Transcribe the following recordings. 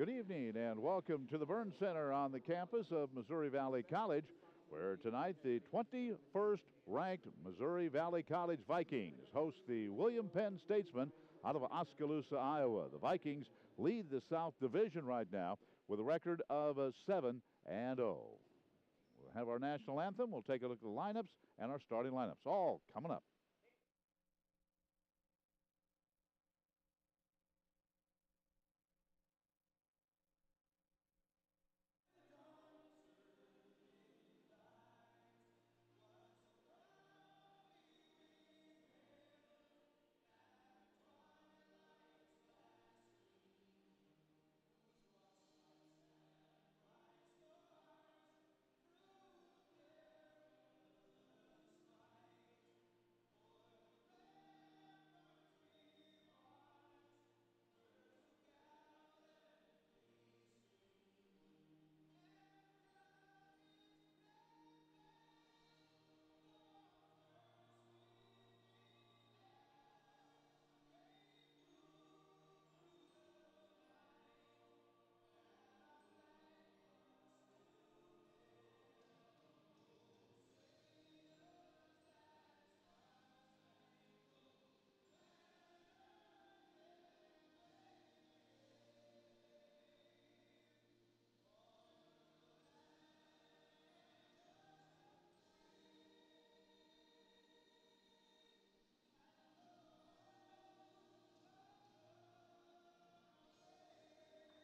Good evening and welcome to the Burn Center on the campus of Missouri Valley College, where tonight the 21st ranked Missouri Valley College Vikings host the William Penn Statesmen out of Oskaloosa, Iowa. The Vikings lead the South Division right now with a record of 7-0. We'll have our national anthem. We'll take a look at the lineups and our starting lineups. All coming up.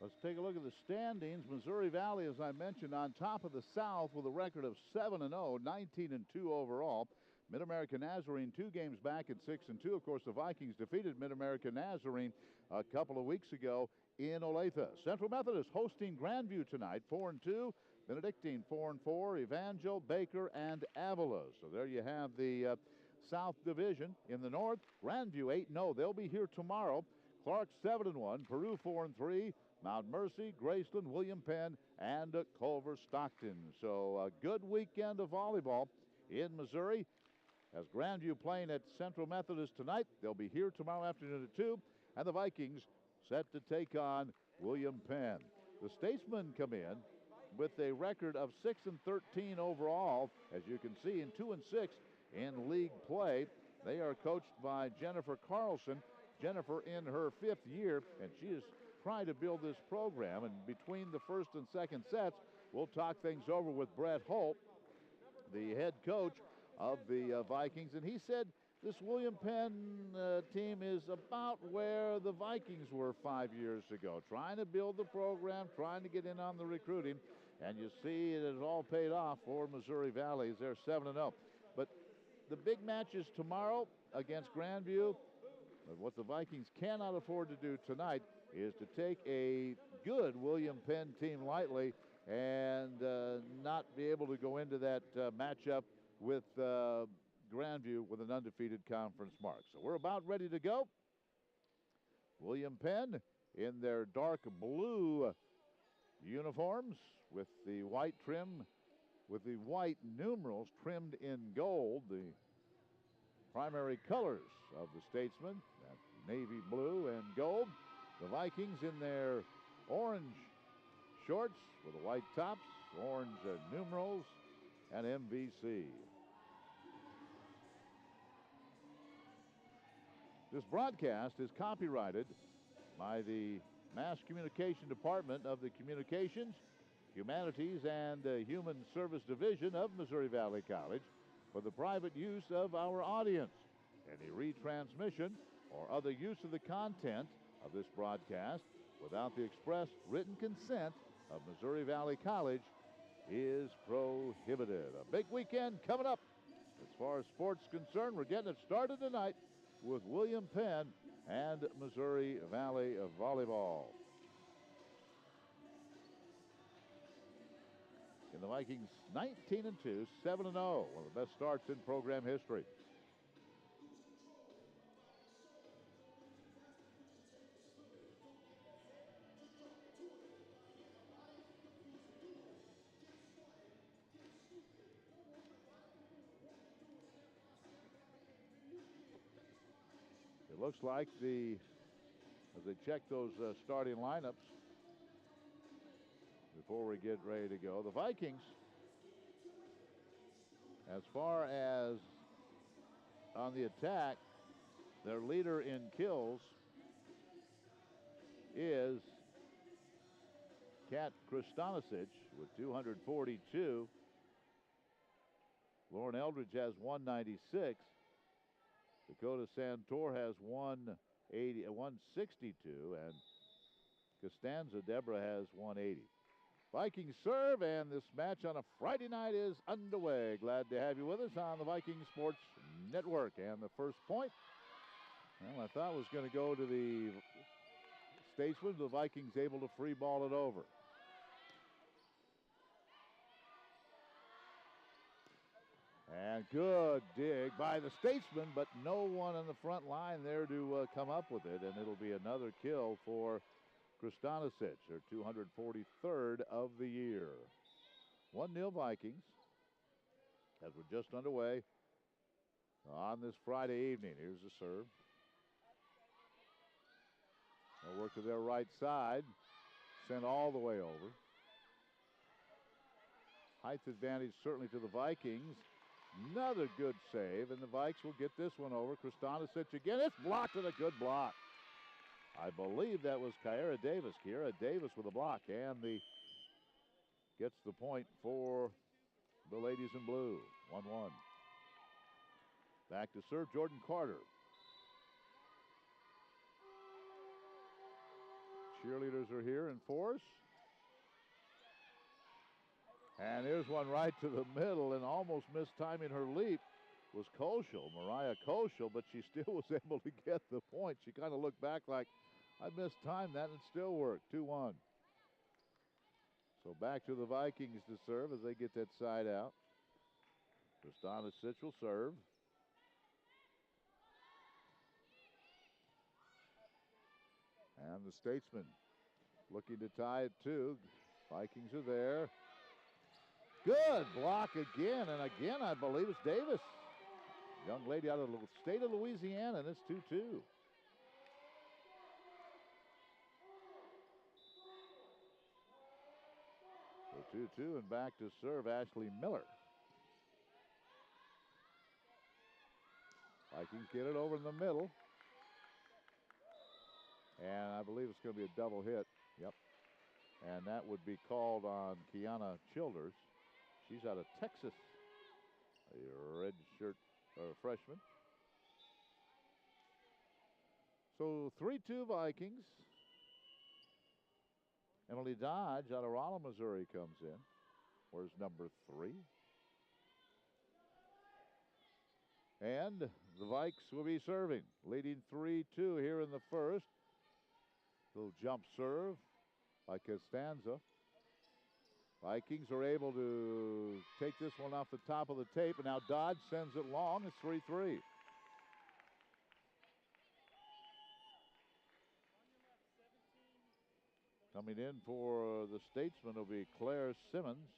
Let's take a look at the standings. Missouri Valley, as I mentioned, on top of the South with a record of 7-0, 19-2 overall. Mid-America Nazarene 2 games back at 6-2. Of course, the Vikings defeated Mid-America Nazarene a couple of weeks ago in Olathe. Central Methodist hosting Grandview tonight, 4-2. Benedictine 4-4. Evangel, Baker, and Avila. So there you have the South Division. In the North, Grandview 8-0. They'll be here tomorrow. Clark 7-1. Peru 4-3. Mount Mercy, Graceland, William Penn, and Culver Stockton. So a good weekend of volleyball in Missouri. As Grandview playing at Central Methodist tonight, they'll be here tomorrow afternoon at 2, and the Vikings set to take on William Penn. The Statesmen come in with a record of 6-13 overall, as you can see, in 2-6 in league play. They are coached by Jennifer Carlson. Jennifer in her 5th year, and she is trying to build this program. And between the first and second sets, we'll talk things over with Brett Holt, the head coach of the Vikings. And he said this William Penn team is about where the Vikings were 5 years ago, trying to build the program, trying to get in on the recruiting. And you see it has all paid off for Missouri Valley as they're 7-0. But the big match is tomorrow against Grandview. But what the Vikings cannot afford to do tonight is to take a good William Penn team lightly and not be able to go into that matchup with Grandview with an undefeated conference mark. So we're about ready to go. William Penn in their dark blue uniforms with the white trim, with the white numerals trimmed in gold, the primary colors of the Statesmen, that navy blue and gold. The Vikings in their orange shorts with the white tops, orange numerals, and MVC. This broadcast is copyrighted by the Mass Communication Department of the Communications, Humanities, and Human Service Division of Missouri Valley College for the private use of our audience. Any retransmission or other use of the content of this broadcast without the express written consent of Missouri Valley College is prohibited. A big weekend coming up. As far as sports is concerned, we're getting it started tonight with William Penn and Missouri Valley Volleyball. And the Vikings 19-2, 7-0, one of the best starts in program history. It looks like as they check those starting lineups, before we get ready to go. The Vikings, as far as on the attack, their leader in kills is Kat Kristanisic with 242. Lauren Eldridge has 196. Dakota Santor has 162, and Costanza Deborah has 180. Vikings serve, and this match on a Friday night is underway. Glad to have you with us on the Viking Sports Network. And the first point, well, I thought was going to go to the Statesman. The Vikings able to free ball it over. And good dig by the Statesman, but no one on the front line there to come up with it. And it'll be another kill for Kristanisic, her 243rd of the year. 1-0 Vikings as we're just underway on this Friday evening. Here's the serve. They'll work to their right side. Sent all the way over. Height advantage certainly to the Vikings. Another good save, and the Vikes will get this one over. Kristanisic again. It's blocked, and a good block. I believe that was Kiara Davis. Kiara Davis with a block, and gets the point for the ladies in blue. 1-1. Back to serve Jordan Carter. Cheerleaders are here in force. And here's one right to the middle, and almost mistiming her leap was Koschel, Mariah Koschel, but she still was able to get the point. She kind of looked back like, I mistimed that, and it still worked. 2-1. So back to the Vikings to serve as they get that side out. Kristanisic will serve. And the Statesman looking to tie it too. Vikings are there. Good block again, and again I believe it's Davis. Young lady out of the state of Louisiana, and it's 2-2. So 2-2, and back to serve Ashley Miller. Vikings get it over in the middle. And I believe it's going to be a double hit. Yep. And that would be called on Kiana Childers. She's out of Texas, a red shirt freshman. So 3-2 Vikings. Emily Dodge out of Rolla, Missouri comes in. Where's number 3? And the Vikes will be serving, leading 3-2 here in the first. Little jump serve by Costanza. Vikings are able to take this one off the top of the tape, and now Dodge sends it long. It's 3-3. Coming in for the Statesman will be Claire Simmons.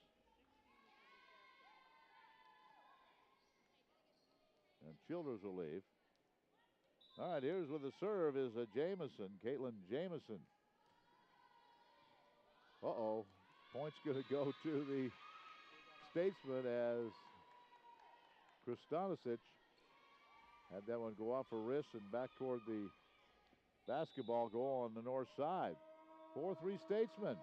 And Childers will leave. All right, here's with the serve is a Jamison, Caitlin Jamison. Uh-oh. Point's going to go to the Statesman as Kristanisic had that one go off her wrist and back toward the basketball goal on the north side. 4-3 Statesman.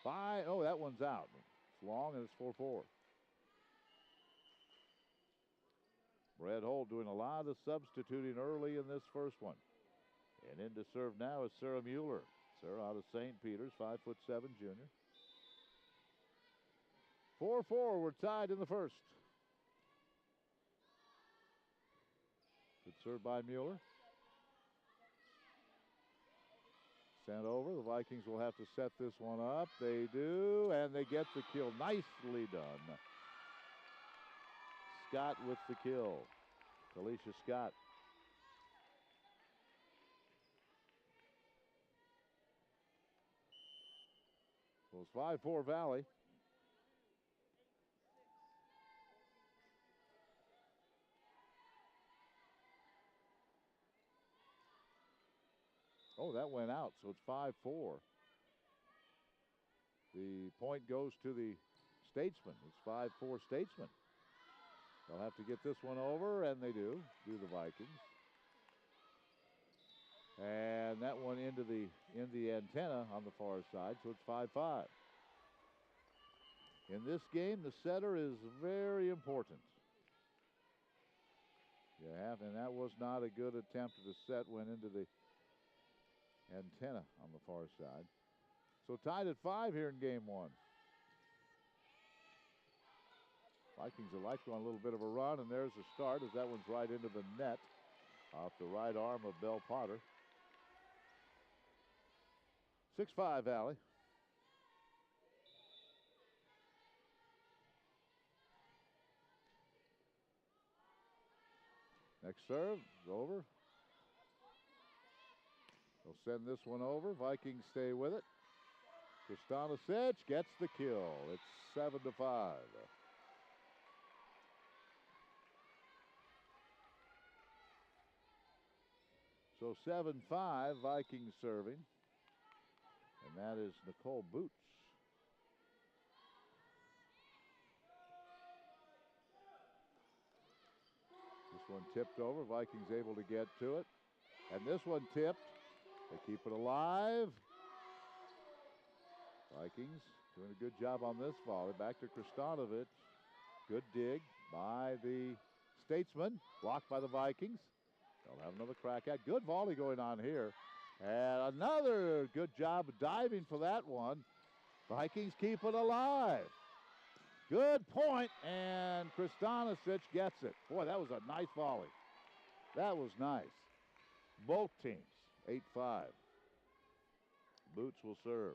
Oh, that one's out. It's long and it's 4-4. Brad Holt doing a lot of substituting early in this first one. And in to serve now is Sarah Mueller. Sarah out of St. Peter's, 5'7" junior. 4-4, we're tied in the first. Good serve by Mueller. Sent over. The Vikings will have to set this one up. They do, and they get the kill. Nicely done. Scott with the kill. Alicia Scott. So it's 5-4 Valley. Oh, that went out, so it's 5-4. The point goes to the Statesman. It's 5-4 Statesman. They'll have to get this one over, and they do the Vikings. And that one into the antenna on the far side, so it's 5-5. In this game, the setter is very important. And that was not a good attempt at a set, went into the antenna on the far side. So tied at 5 here in game 1. Vikings would like to go on a little bit of a run, and there's the start as that one's right into the net off the right arm of Bell Potter. 6-5 Valley. Next serve is over. They'll send this one over. Vikings stay with it. Kristanisic gets the kill. It's 7-5. So 7-5, Vikings serving. And that is Nicole Boots. This one tipped over. Vikings able to get to it. And this one tipped. They keep it alive. Vikings doing a good job on this volley. Back to Kristanisic. Good dig by the Statesman. Blocked by the Vikings. They'll have another crack at. Good volley going on here. And another good job of diving for that one. Vikings keep it alive. Good point, and Kristanisic gets it. Boy, that was a nice volley. That was nice. Both teams, 8-5. Boots will serve.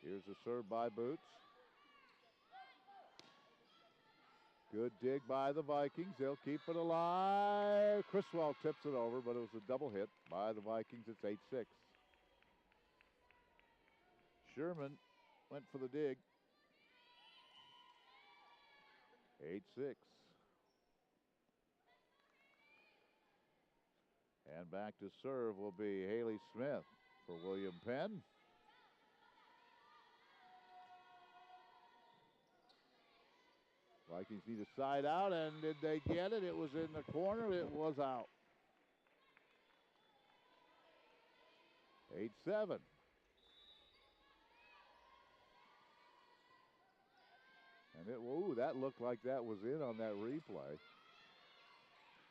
Here's a serve by Boots. Good dig by the Vikings. They'll keep it alive. Criswell tips it over, but it was a double hit by the Vikings. It's 8-6. Sherman went for the dig. 8-6. And back to serve will be Haley Smith for William Penn. Vikings need a side out, and did they get it? It was in the corner. It was out. 8-7. And that looked like that was in on that replay.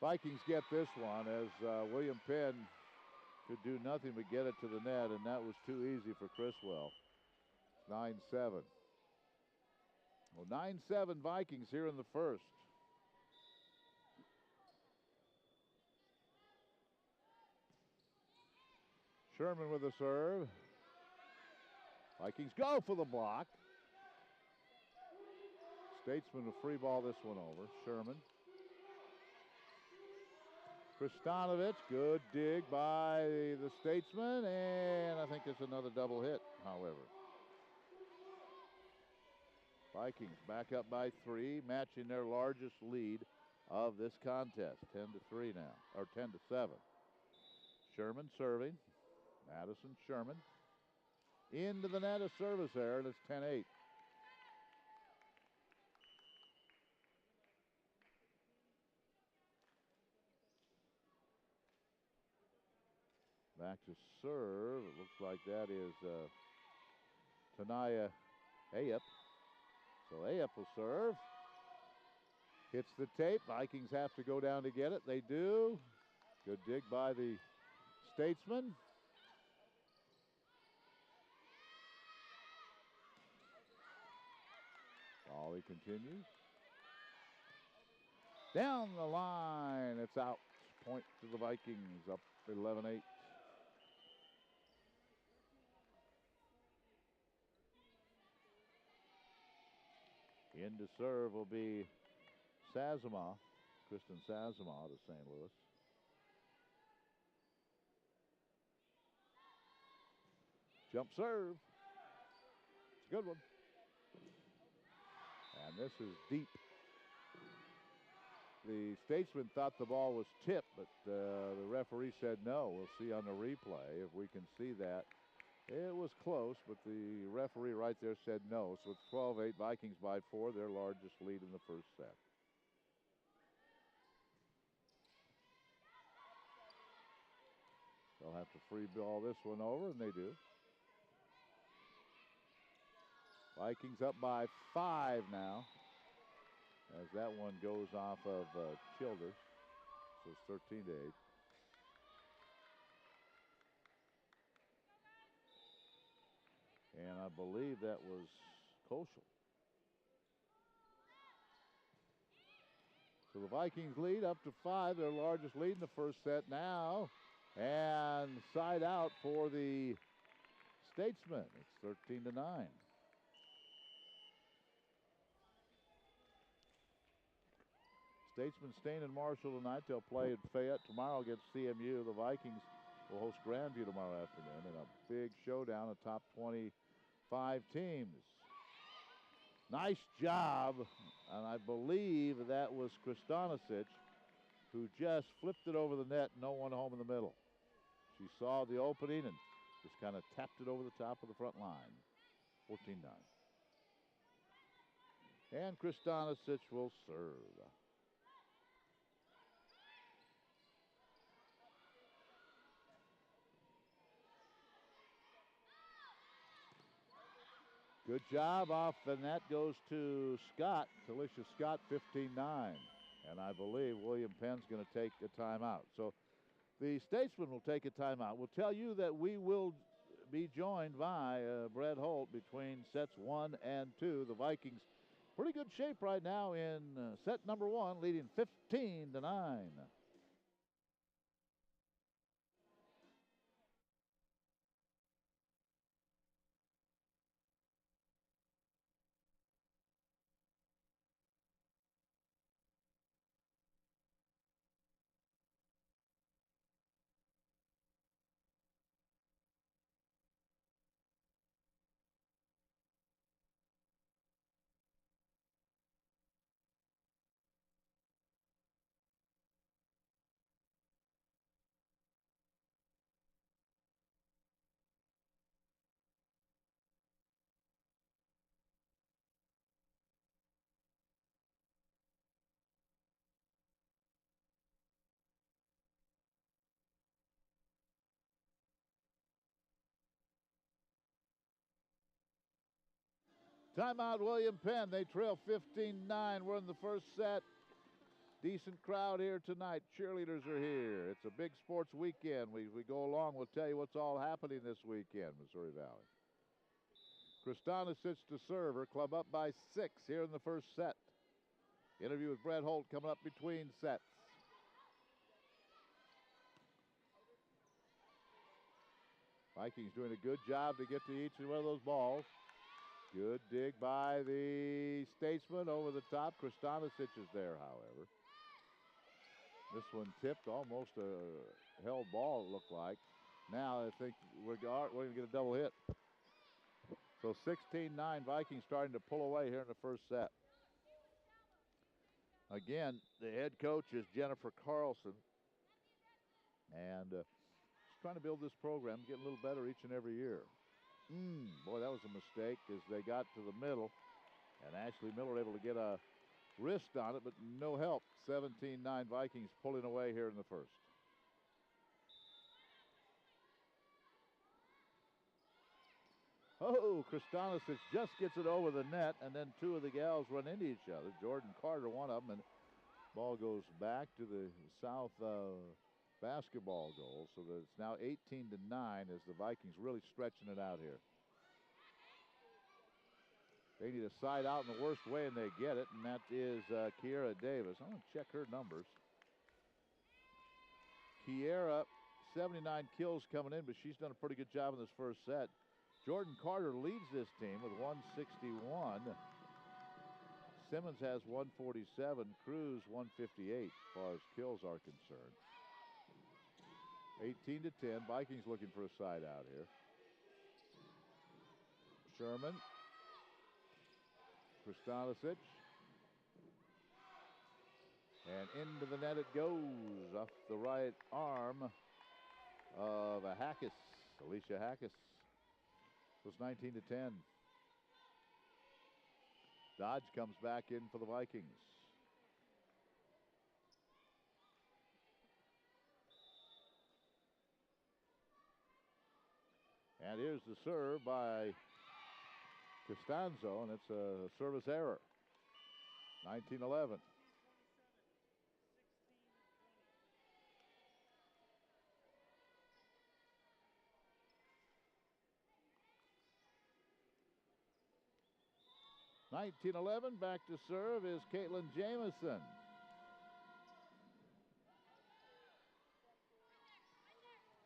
Vikings get this one as William Penn could do nothing but get it to the net, and that was too easy for Criswell. 9-7. Well, 9-7 Vikings here in the first. Sherman with a serve. Vikings go for the block. Statesman will free ball this one over. Sherman. Kristanisic, good dig by the Statesman, and I think it's another double hit, however. Vikings back up by 3, matching their largest lead of this contest. 10-3 now, or 10-7. Sherman serving. Madison, Sherman. Into the net, a service error, and it's 10-8. Back to serve. It looks like that is Tanaya Ayep. So Ayep will serve. Hits the tape. Vikings have to go down to get it. They do. Good dig by the Statesman. Volley continues. Down the line. It's out. Point to the Vikings, up 11-8. In to serve will be Sazama, Kristen Sazama out of St. Louis. Jump serve. It's a good one. And this is deep. The Statesman thought the ball was tipped, but the referee said no. We'll see on the replay if we can see that. It was close, but the referee right there said no. So it's 12-8, Vikings by 4, their largest lead in the first set. They'll have to free ball this one over, and they do. Vikings up by 5 now, as that one goes off of Childers. So it's 13-8. And I believe that was Koschel. So the Vikings lead up to 5, their largest lead in the first set now. And side out for the Statesman. It's 13-9. Statesman staying in Marshall tonight. They'll play at Fayette tomorrow against CMU. The Vikings will host Grandview tomorrow afternoon in a big showdown of top 25 teams. Nice job, and I believe that was Kristanisic who just flipped it over the net, no one home in the middle. She saw the opening and just kind of tapped it over the top of the front line. 14-9. And Kristanisic will serve. Good job off, and that goes to Scott, Talisha Scott, 15-9. And I believe William Penn's going to take a timeout. So the Statesman will take a timeout. We'll tell you that we will be joined by Brett Holt between sets 1 and 2. The Vikings pretty good shape right now in set number 1, leading 15-9. Timeout, William Penn. They trail 15-9. We're in the first set. Decent crowd here tonight. Cheerleaders are here. It's a big sports weekend. We go along. We'll tell you what's all happening this weekend, Missouri Valley. Kristanisic to serve. Her club up by 6 here in the first set. Interview with Brett Holt coming up between sets. Vikings doing a good job to get to each one of those balls. Good dig by the Statesman over the top. Kristanisic is there, however. This one tipped, almost a held ball, it looked like. Now I think we're going to get a double hit. So 16-9, Vikings starting to pull away here in the first set. Again, the head coach is Jennifer Carlson. And she's trying to build this program, get a little better each and every year. Boy, that was a mistake as they got to the middle. And Ashley Miller able to get a wrist on it, but no help. 17-9 Vikings pulling away here in the first. Oh, Kristanisic just gets it over the net, and then two of the gals run into each other. Jordan Carter, one of them, and ball goes back to the South basketball goal, so that it's now 18-9 as the Vikings really stretching it out here. They need a side out in the worst way, and they get it, and that is Kiera Davis. I'm going to check her numbers. Kiera, 79 kills coming in, but she's done a pretty good job in this first set. Jordan Carter leads this team with 161. Simmons has 147. Cruz 158 as far as kills are concerned. 18-10. Vikings looking for a side out here. Sherman. Kristanisic. And into the net it goes off the right arm of Hackis, Alicia Hackis. It was 19-10. Dodge comes back in for the Vikings. And here's the serve by Costanzo, and it's a service error. 19-11. Back to serve is Caitlin Jamison.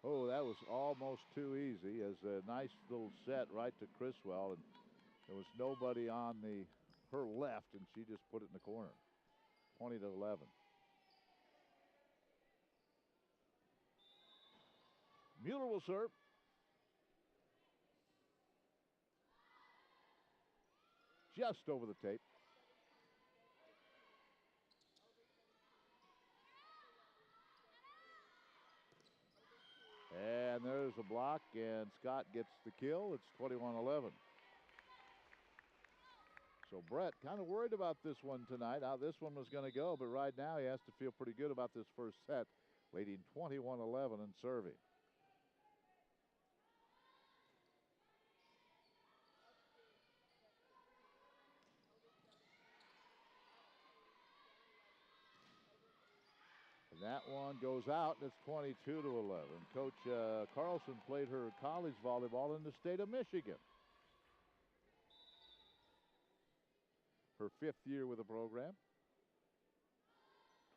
Oh, that was almost too easy, as a nice little set right to Criswell, and there was nobody on her left, and she just put it in the corner. 20-11. Mueller will serve. Just over the tape. And there's a block, and Scott gets the kill. It's 21-11. So Brett kind of worried about this one tonight, how this one was going to go, but right now he has to feel pretty good about this first set, leading 21-11 and serving. And that one goes out, and it's 22-11. Coach Carlson played her college volleyball in the state of Michigan. Her 5th year with the program.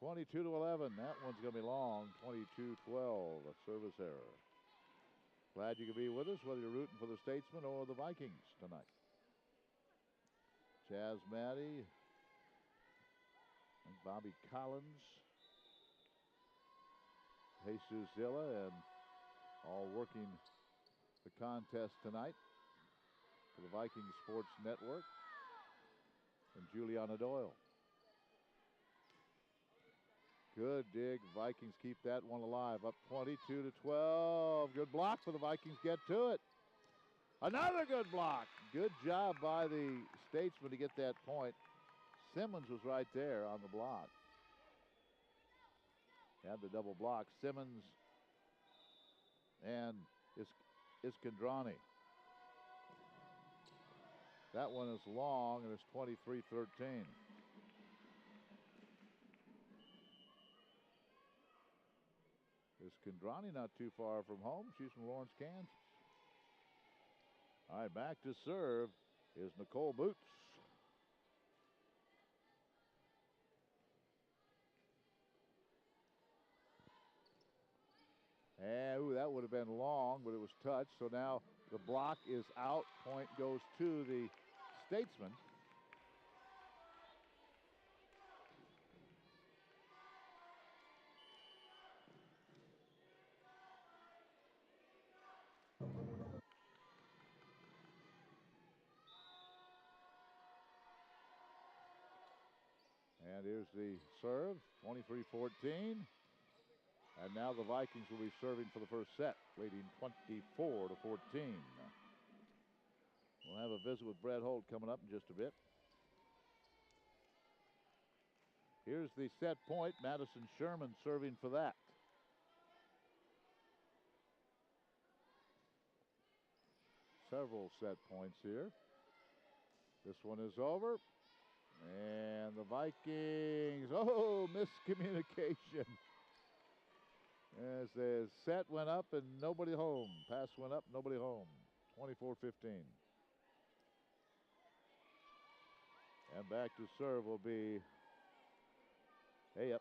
22-11. That one's going to be long. 22-12. A service error. Glad you could be with us, whether you're rooting for the Statesmen or the Vikings tonight. Chaz Maddie. And Bobby Collins. Jesus Zilla, and all working the contest tonight for the Viking Sports Network. And Juliana Doyle. Good dig. Vikings keep that one alive. Up 22-12. Good block for the Vikings. Get to it. Another good block. Good job by the Statesman to get that point. Simmons was right there on the block. Had the double block. Simmons and Iskandrani. That one is long, and it's 23-13. Iskandrani not too far from home. She's from Lawrence, Kansas. All right, back to serve is Nicole Boots. And ooh, that would have been long, but it was touched. So now the block is out. Point goes to the Statesman. And here's the serve, 23-14. And now the Vikings will be serving for the first set, leading 24-14. We'll have a visit with Brett Holt coming up in just a bit. Here's the set point. Madison Sherman serving for that. Several set points here. This one is over. And the Vikings, miscommunication. As the set went up and nobody home. Pass went up, nobody home. 24-15. And back to serve will be Hayup.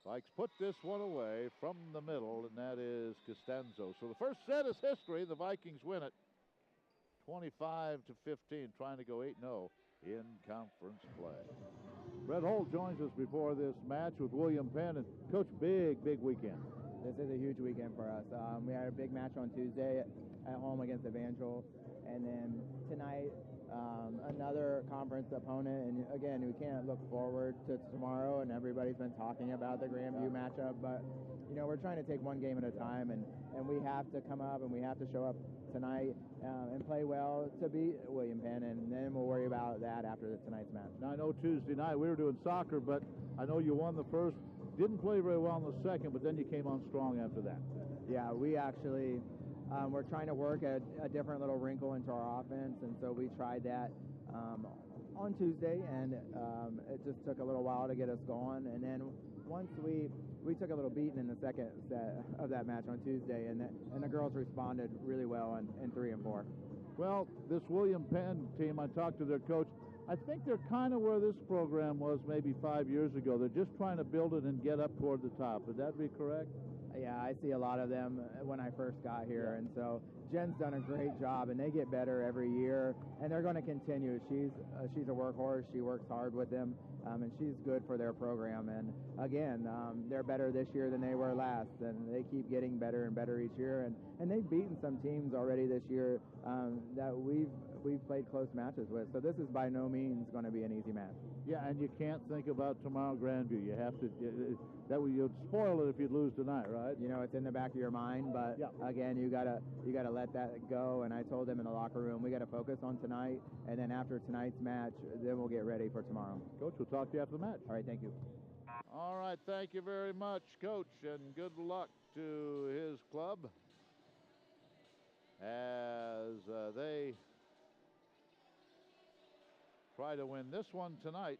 Vikes put this one away from the middle, and that is Costanzo. So the first set is history. The Vikings win it 25-15, trying to go 8-0 in conference play. Brett Holt joins us before this match with William Penn. And Coach, big weekend. This is a huge weekend for us. We had a big match on Tuesday at home against Evangel. And then tonight, another conference opponent. And again, we can't look forward to tomorrow, and everybody's been talking about the Grandview matchup, but we're trying to take one game at a time, and we have to come up and we have to show up tonight and play well to beat William Penn, and then we'll worry about that after tonight's match. Now, I know Tuesday night we were doing soccer, but I know you won the first, didn't play very well in the second, but then you came on strong after that. Yeah, we actually we're trying to work a different little wrinkle into our offense, and so we tried that on Tuesday, and it just took a little while to get us going. And then once we took a little beating in the second set of that match on Tuesday, and the girls responded really well in 3 and 4. Well, this William Penn team, I talked to their coach. I think they're kind of where this program was maybe 5 years ago. They're just trying to build it and get up toward the top. Would that be correct? Yeah, I see a lot of them when I first got here, and so Jen's done a great job, and they get better every year, and they're going to continue. She's a workhorse. She works hard with them, and she's good for their program. And again, they're better this year than they were last, and they keep getting better and better each year. And they've beaten some teams already this year that we've played close matches with. So this is by no means going to be an easy match. Yeah, and you can't think about tomorrow Grandview. You have to. You'd spoil it if you'd lose tonight, right? It's in the back of your mind, but again, you gotta let that go. And I told them in the locker room, we got to focus on tonight, and then after tonight's match, then we'll get ready for tomorrow. Coach, we'll talk to you after the match. All right, thank you. All right, thank you very much, Coach, and good luck to his club as they try to win this one tonight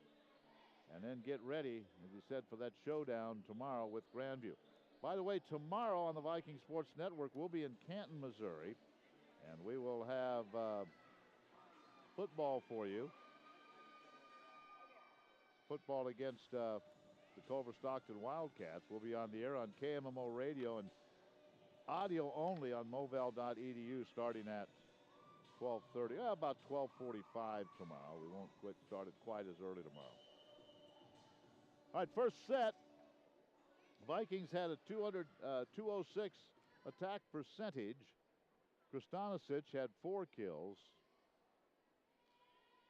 and then get ready, as you said, for that showdown tomorrow with Grandview. By the way, tomorrow on the Viking Sports Network, we'll be in Canton, Missouri, and we will have football for you. Football against the Culver Stockton Wildcats. We'll be on the air on KMMO radio and audio only on moval.edu starting at 12:30, about 12:45 tomorrow. We won't start it quite as early tomorrow. All right, first set. Vikings had a 206 attack percentage. Kristanisic had 4 kills.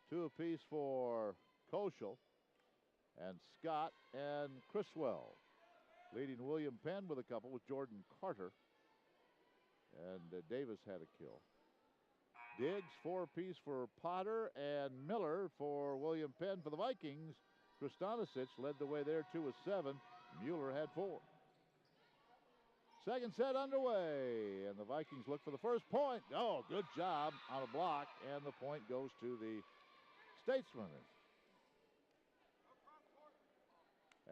2 apiece for Koschel and Scott and Criswell. Leading William Penn with a couple with Jordan Carter. And Davis had a kill. Diggs, 4 apiece for Potter and Miller for William Penn. For the Vikings, Kristanisic led the way there, 2 with 7. Mueller had 4. Second set underway, and the Vikings look for the first point. Oh, good job on a block, and the point goes to the Statesmen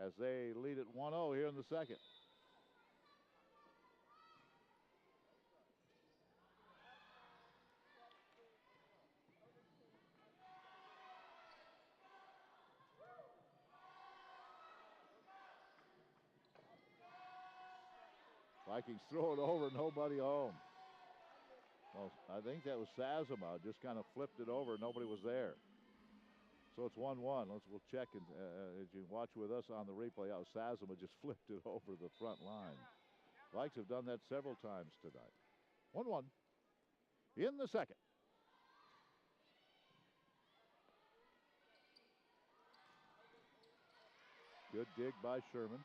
as they lead at 1-0 here in the second. Vikings throw it over, nobody home. Well, I think that was Sazama, just kind of flipped it over, nobody was there. So it's 1-1. We'll check, and as you watch with us on the replay, how Sazama just flipped it over the front line. Vikes have done that several times tonight. 1-1 in the second. Good dig by Sherman.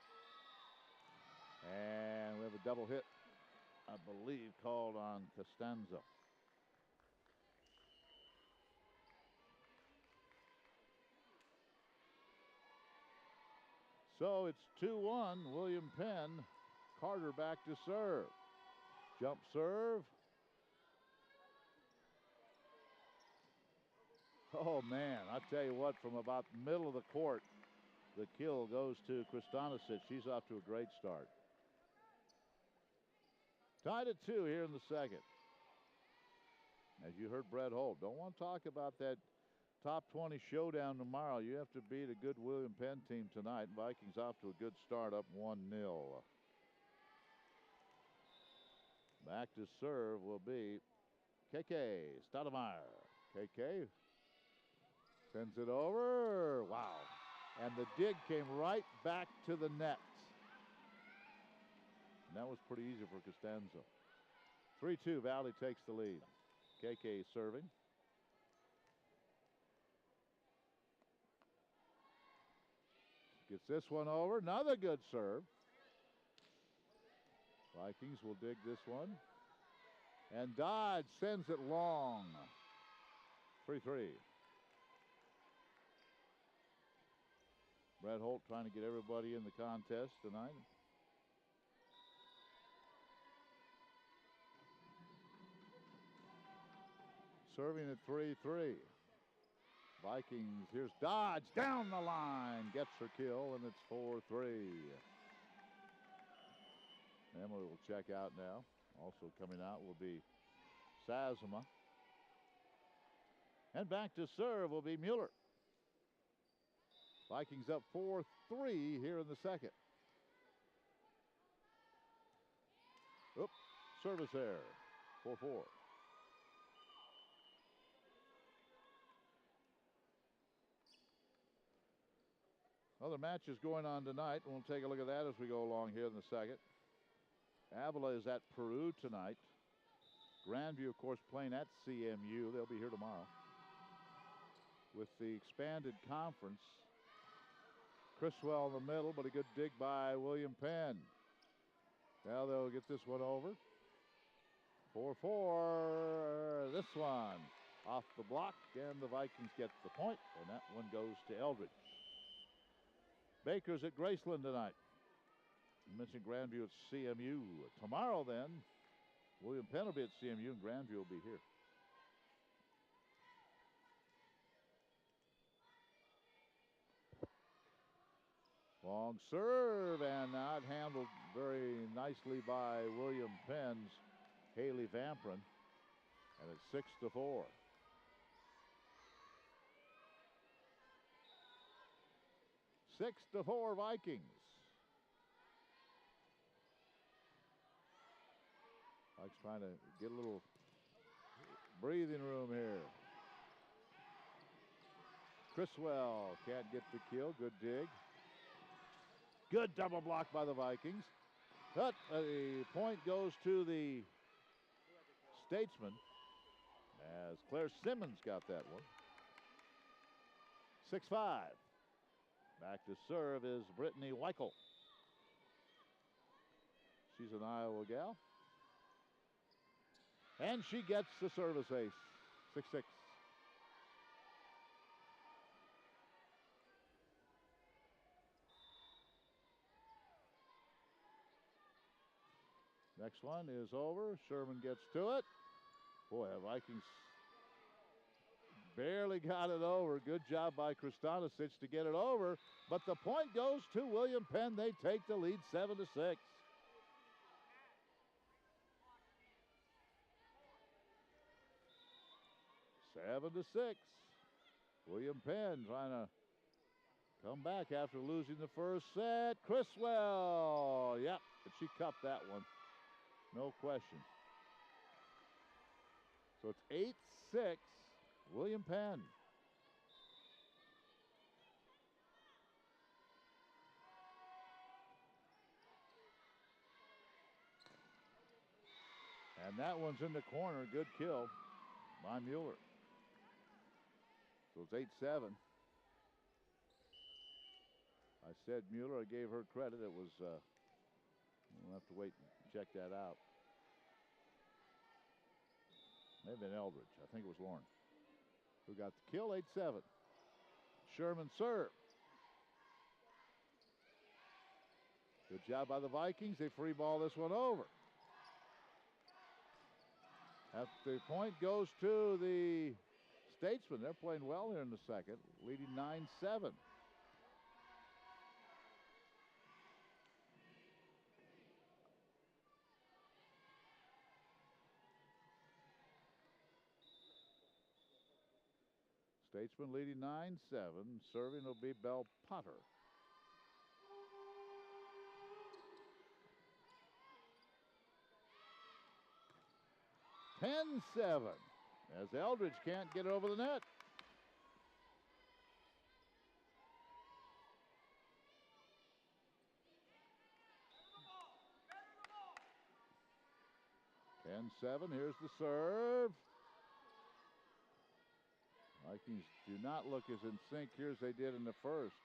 And we have a double hit, I believe, called on Costanzo. So it's 2-1, William Penn. Carter back to serve. Jump serve. Oh, man, I tell you what, from about the middle of the court, the kill goes to Kristanisic. She's off to a great start. Tied at 2 here in the second. As you heard Brett Holt, don't want to talk about that top 20 showdown tomorrow. You have to beat a good William Penn team tonight. Vikings off to a good start, up 1-0. Back to serve will be KK Stoudemire. KK sends it over. Wow. And the dig came right back to the net. And that was pretty easy for Costanzo. 3-2, Valley takes the lead. KK serving. Gets this one over. Another good serve. Vikings will dig this one. And Dodge sends it long. 3-3. Brett Holt trying to get everybody in the contest tonight. Serving at 3-3. Vikings, here's Dodge down the line. Gets her kill, and it's 4-3. Emily will check out now. Also coming out will be Sazama. And back to serve will be Mueller. Vikings up 4-3 here in the second. Oop, service error. 4-4. Other matches going on tonight. We'll take a look at that as we go along here in the second. Avila is at Peru tonight. Grandview, of course, playing at CMU. They'll be here tomorrow. With the expanded conference. Criswell in the middle, but a good dig by William Penn. Now they'll get this one over. 4-4. This one off the block, and the Vikings get the point, and that one goes to Eldridge. Baker's at Graceland tonight. You mentioned Grandview at CMU. Tomorrow, then, William Penn will be at CMU, and Grandview will be here. Long serve, and not handled very nicely by William Penn's Haley Vamprin. And it's 6-4. Six to 4 Vikings. Mike's trying to get a little breathing room here. Criswell can't get the kill. Good dig. Good double block by the Vikings. But the point goes to the Statesman as Claire Simmons got that one. 6-5. Back to serve is Brittany Weichel. She's an Iowa gal. And she gets the service ace. 6-6. Next one is over. Sherman gets to it. Boy, the Vikings barely got it over. Good job by Kristanisic to get it over. But the point goes to William Penn. They take the lead 7-6. Seven to 6. William Penn trying to come back after losing the first set. Criswell. Yep, but she cupped that one. No question. So it's 8-6. William Penn. And that one's in the corner. Good kill by Mueller. So it's 8-7. I said Mueller. I gave her credit. It was, we'll have to wait and check that out. Maybe been Eldridge. I think it was Lauren who got the kill. 8-7. Sherman serve. Good job by the Vikings. They free ball this one over. At the point goes to the Statesman. They're playing well here in the second, leading 9-7. Statesman leading 9-7. Serving will be Bell Potter. (10-7) as Eldridge can't get it over the net. (10-7). Here's the serve. Vikings do not look as in sync here as they did in the first.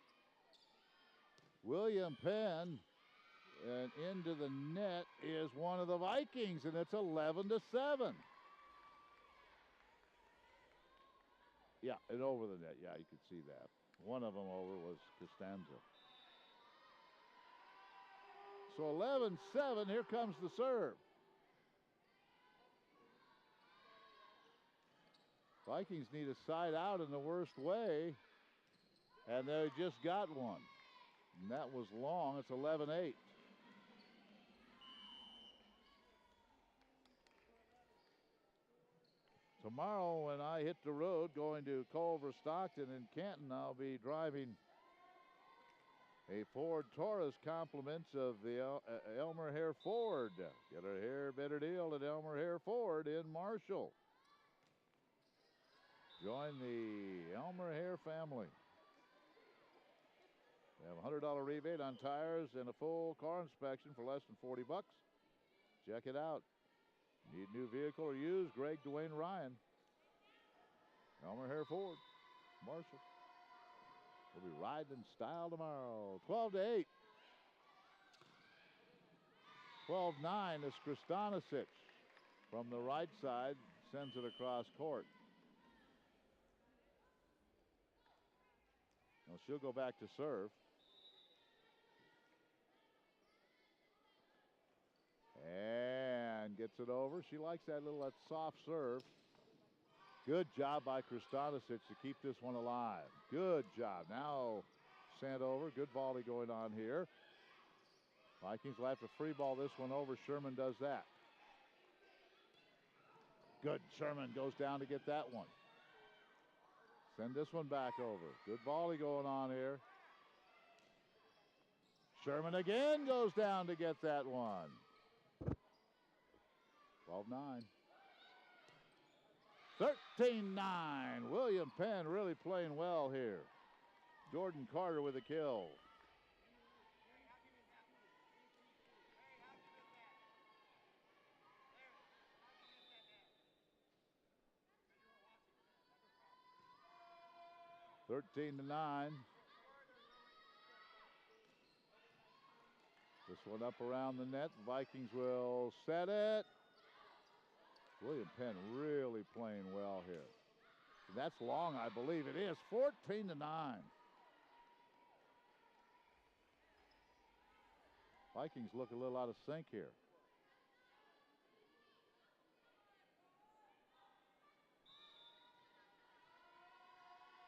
William Penn, and into the net is one of the Vikings, and it's 11-7. Yeah, and over the net. Yeah, you could see that. One of them over was Costanza. So 11-7, here comes the serve. Vikings need a side out in the worst way, and they just got one. And that was long. It's 11-8. Tomorrow when I hit the road going to Culver, Stockton, and Canton, I'll be driving a Ford Taurus, compliments of the Elmer Hare Ford. Get a hair better deal at Elmer Hare Ford in Marshall. Join the Elmer Hare family. They have a $100 rebate on tires and a full car inspection for less than $40. Check it out. Need new vehicle or used? Greg, Dwayne, Ryan. Elmer Hare Ford, Marshall. We'll be riding in style tomorrow. 12-8. 12-9 is Kristanisic from the right side. Sends it across court. Well, she'll go back to serve. And gets it over. She likes that soft serve. Good job by Kristanisic to keep this one alive. Good job. Now sent over. Good volley going on here. Vikings will have to free ball this one over. Sherman does that. Good. Sherman goes down to get that one. Send this one back over. Good volley going on here. Sherman again goes down to get that one. 12-9. 13-9. William Penn really playing well here. Jordan Carter with a kill. Thirteen to 9. This one up around the net. Vikings will set it. William Penn really playing well here. That's long, I believe it is. 14 to 9. Vikings look a little out of sync here.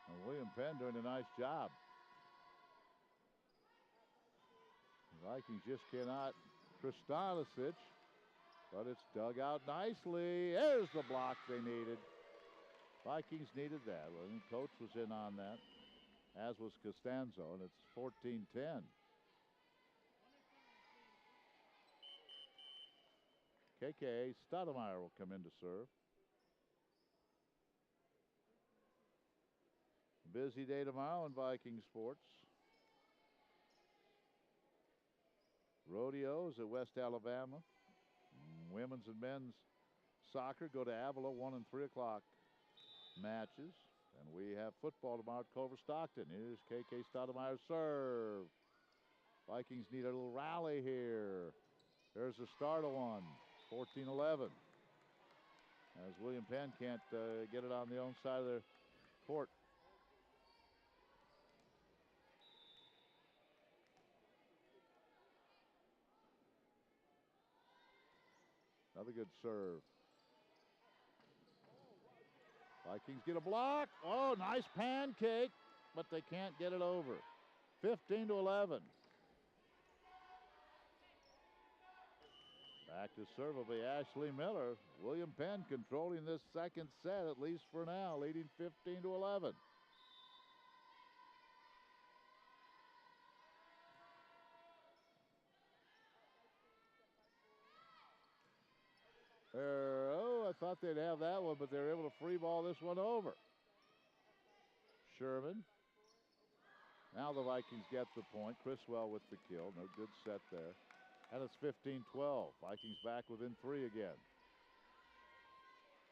And William Penn doing a nice job. The Vikings just cannot. Kristanisic, but it's dug out nicely. There's the block they needed. Vikings needed that. Well, the coach was in on that, as was Costanzo, and it's 14-10. KK Stoudemire will come in to serve. Busy day tomorrow in Viking sports. Rodeos at West Alabama. Women's and men's soccer go to Avila, 1 and 3 o'clock matches. And we have football tomorrow at Culver Stockton. Here's KK Stoudemire's serve. Vikings need a little rally here. There's the start of one. 14-11. As William Penn can't get it on the own side of their court. Another good serve. Vikings get a block. Oh, nice pancake, but they can't get it over. 15-11. Back to serve will be Ashley Miller. William Penn controlling this second set, at least for now, leading 15-11. I thought they'd have that one, but they're able to free ball this one over. Sherman. Now the Vikings get the point. Criswell with the kill. No good set there. And it's 15-12. Vikings back within 3 again.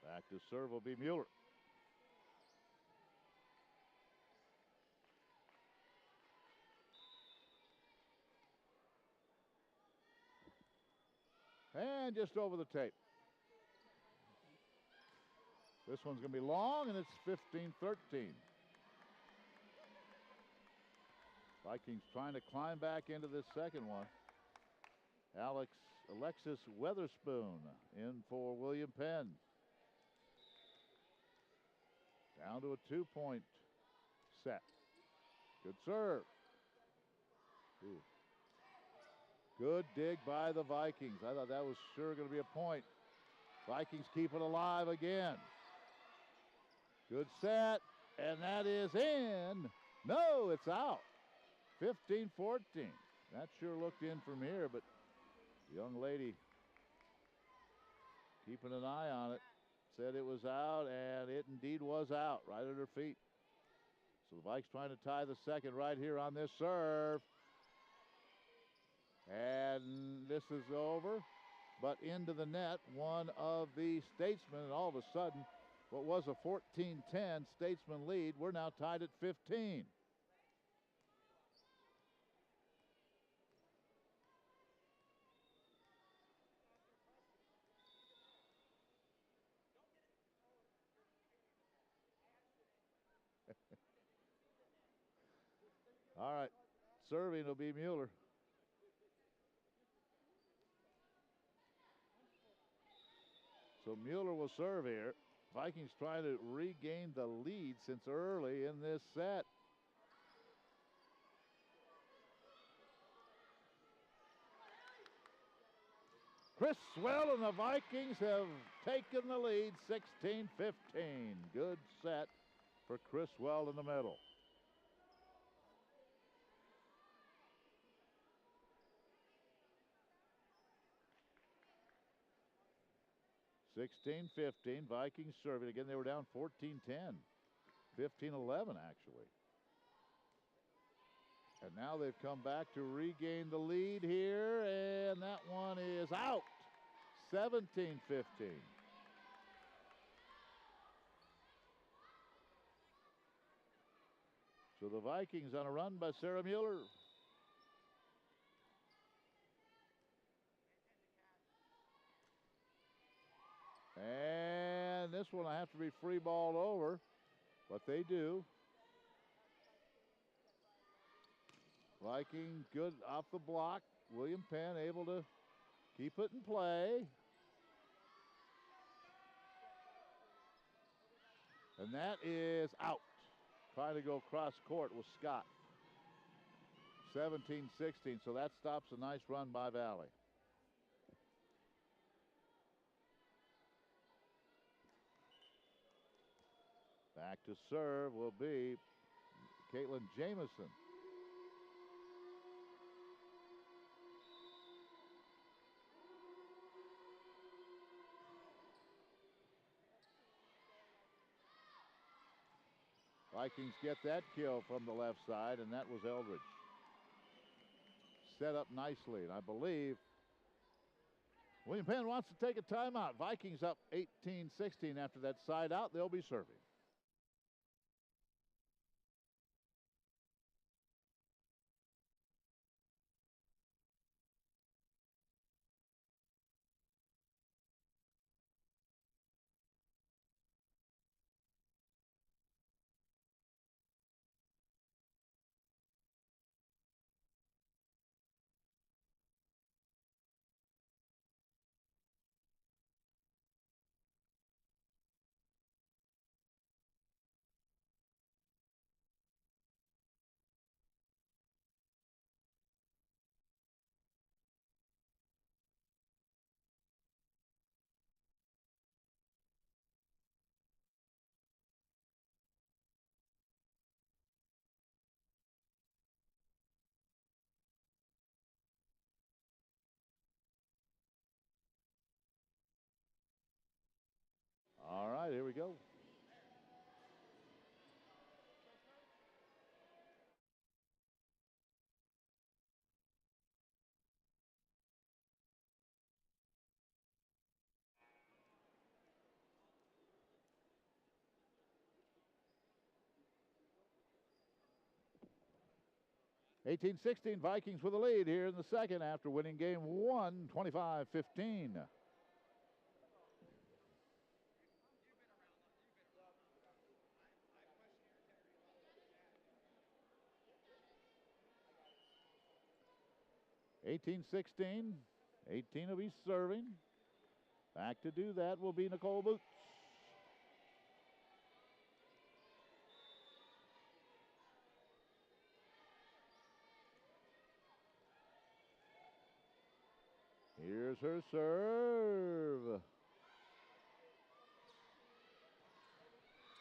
Back to serve will be Mueller. And just over the tape. This one's going to be long, and it's 15-13. Vikings trying to climb back into this second one. Alexis Weatherspoon in for William Penn. Down to a 2-point set. Good serve. Ooh. Good dig by the Vikings. I thought that was sure going to be a point. Vikings keep it alive again. Good set, and that is in. No, it's out. 15-14. That sure looked in from here, but the young lady keeping an eye on it said it was out, and it indeed was out, right at her feet. So the Vikes trying to tie the second right here on this serve. And this is over, but into the net, one of the Statesmen, and all of a sudden, what was a 14-10 Statesman lead, we're now tied at 15. All right, serving will be Mueller. So Mueller will serve here. Vikings trying to regain the lead since early in this set. Chris Swell and the Vikings have taken the lead, 16-15. Good set for Chris Swell in the middle. (16-15), Vikings serving. Again, they were down 14-10. 15-11, actually. And now they've come back to regain the lead here, and that one is out. 17-15. So the Vikings on a run by Sarah Mueller. And this one I have to be free balled over, but they do. Viking good off the block. William Penn able to keep it in play. And that is out. Trying to go cross court with Scott. 17-16, so that stops a nice run by Valley. Back to serve will be Caitlin Jamison. Vikings get that kill from the left side, and that was Eldridge. Set up nicely, and I believe William Penn wants to take a timeout. Vikings up 18-16 after that side out. They'll be serving. All right, here we go. 18-16, Vikings with the lead here in the second after winning game one, 25-15. (18-16). 18 will be serving. Back to do that will be Nicole Boots. Here's her serve.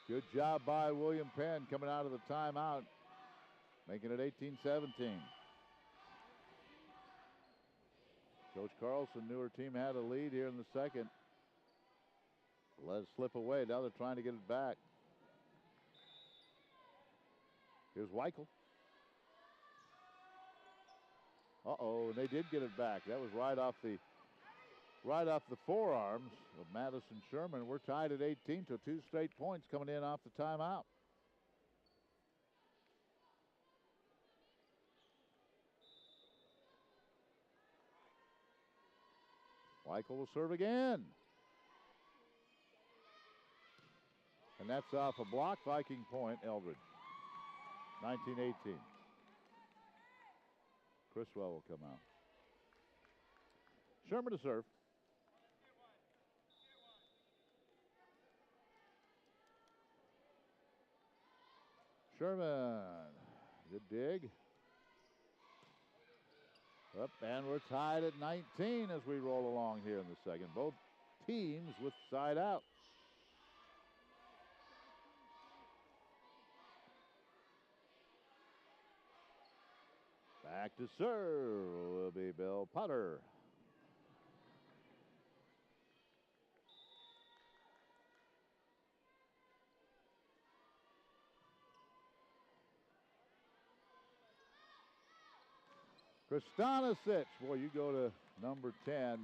Good job by William Penn coming out of the timeout, making it 18-17. Coach Carlson knew her team had a lead here in the second. Let it slip away. Now they're trying to get it back. Here's Weichel. Uh-oh, and they did get it back. That was right off the forearms of Madison Sherman. We're tied at 18, so 2 straight points coming in off the timeout. Weichel will serve again. And that's off a block. Viking point, Eldred. 19-18. Criswell will come out. Sherman to serve. Sherman, good dig. Up, and we're tied at 19 as we roll along here in the second. Both teams with side out. Back to serve will be Bill Potter. Kristanisic, boy, you go to number 10.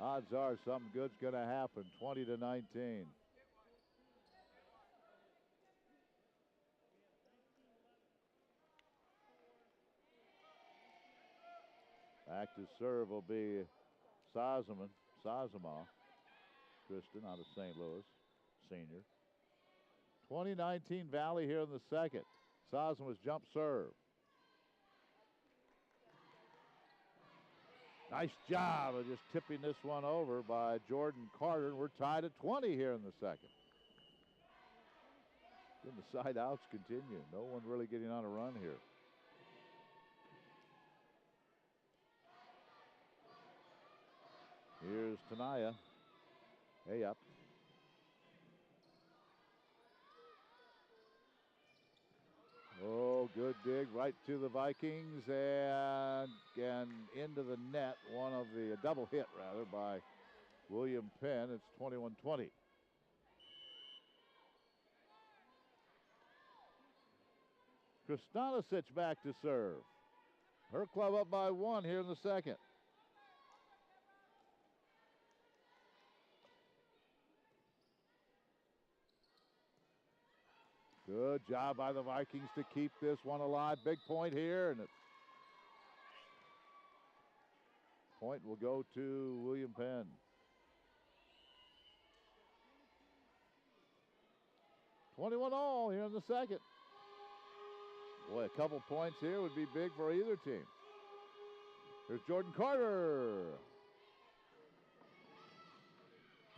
Odds are something good's going to happen. 20-19. Back to serve will be Sazama. Kristen out of St. Louis, senior. 2019 Valley here in the second. Sazama's jump serve. Nice job of just tipping this one over by Jordan Carter. We're tied at 20 here in the second. Then the side outs continue. No one really getting on a run here. Here's Tanaya. Hey up. Oh, good dig right to the Vikings and into the net. One of the double hit rather by William Penn. It's 21-20. Kristanisic back to serve. Her club up by 1 here in the second. Good job by the Vikings to keep this one alive. Big point here, and it's point will go to William Penn. 21 all here in the second. Boy, a couple points here would be big for either team. Here's Jordan Carter.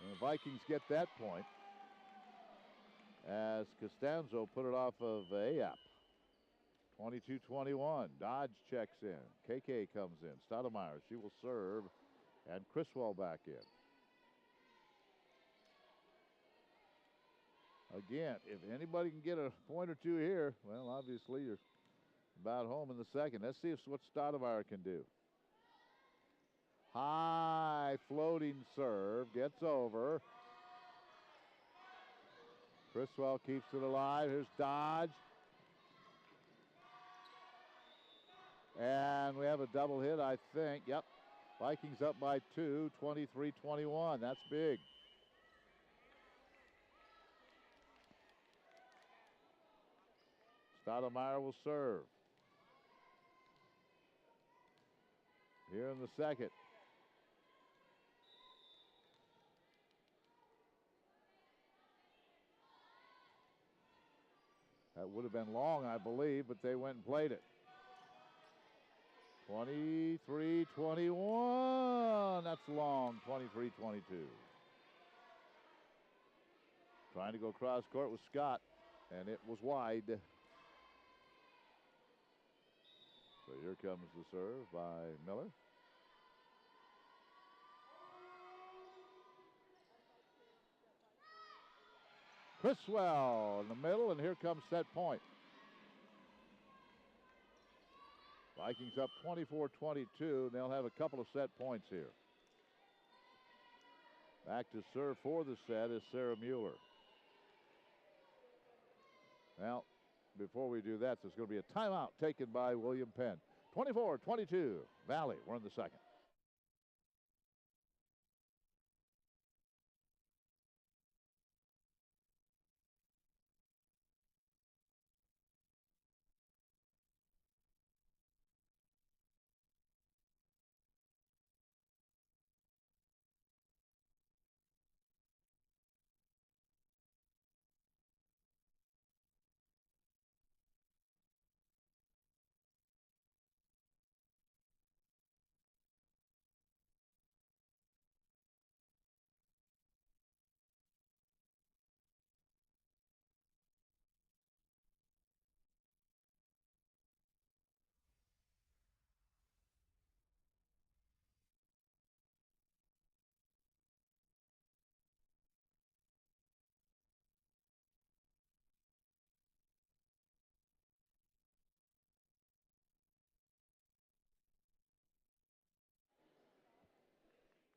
And the Vikings get that point as Costanzo put it off of Ayap. 22-21. Dodge checks in. KK comes in. Stoudemire, she will serve. And Criswell back in. Again, if anybody can get a point or two here, well, obviously you're about home in the second. Let's see what Stoudemire can do. High floating serve. Gets over. Criswell keeps it alive. Here's Dodge. And we have a double hit, I think. Yep. Vikings up by 2, 23-21. That's big. Stoudemire will serve. here in the second. That would have been long, I believe, but they went and played it. 23-21. That's long. 23-22. Trying to go cross court with Scott, and it was wide. So here comes the serve by Miller. Criswell in the middle, and here comes set point. Vikings up 24-22. They'll have a couple of set points here. Back to serve for the set is Sarah Mueller. Well, before we do that, there's going to be a timeout taken by William Penn. 24-22, Valley. We're in the second.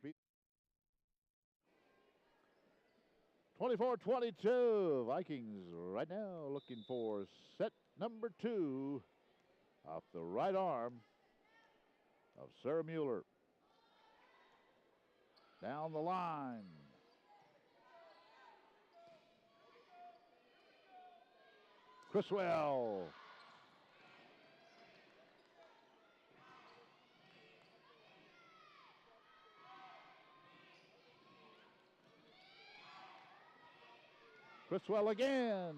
Be 24-22, Vikings right now looking for set number 2 off the right arm of Sarah Mueller. Down the line. Criswell. Criswell again.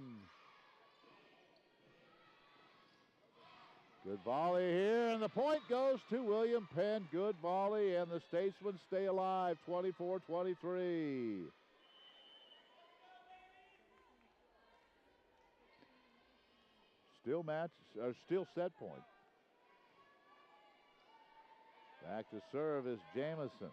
Good volley here, and the point goes to William Penn. Good volley, and the Statesmen stay alive, 24-23. Still match, or still set point. Back to serve is Jamison.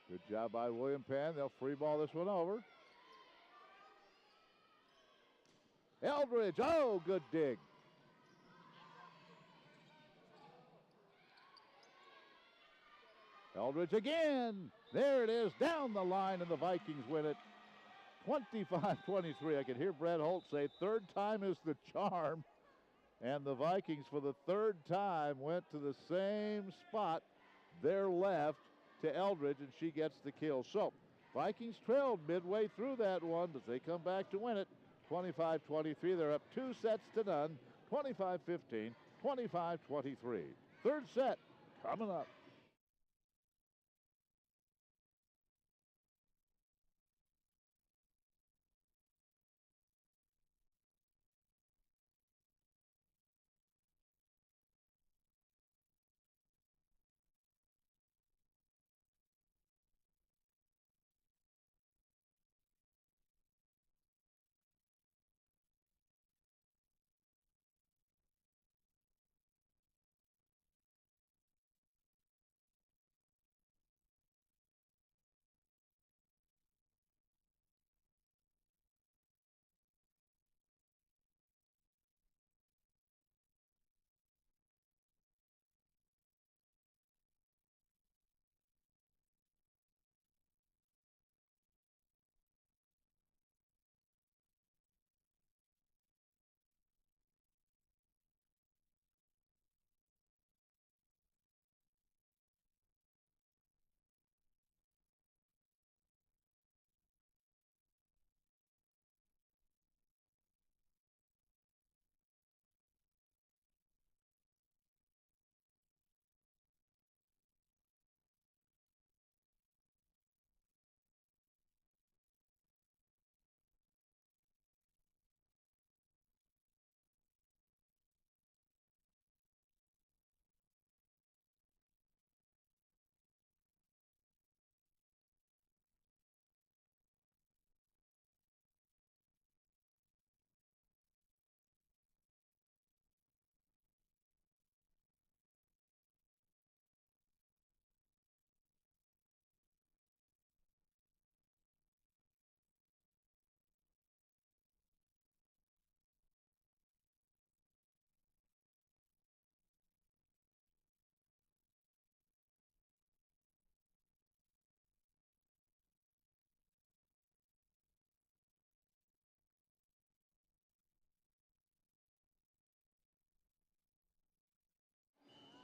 Good job by William Penn. They'll free ball this one over. Eldridge, oh, good dig. Eldridge again. There it is, down the line, and the Vikings win it. 25-23. I can hear Brett Holt say, third time is the charm. And the Vikings, for the third time, went to the same spot, their left, to Eldridge, and she gets the kill. So, Vikings trailed midway through that one, but they come back to win it. 25-23. They're up 2 sets to none. 25-15, 25-23. Third set coming up.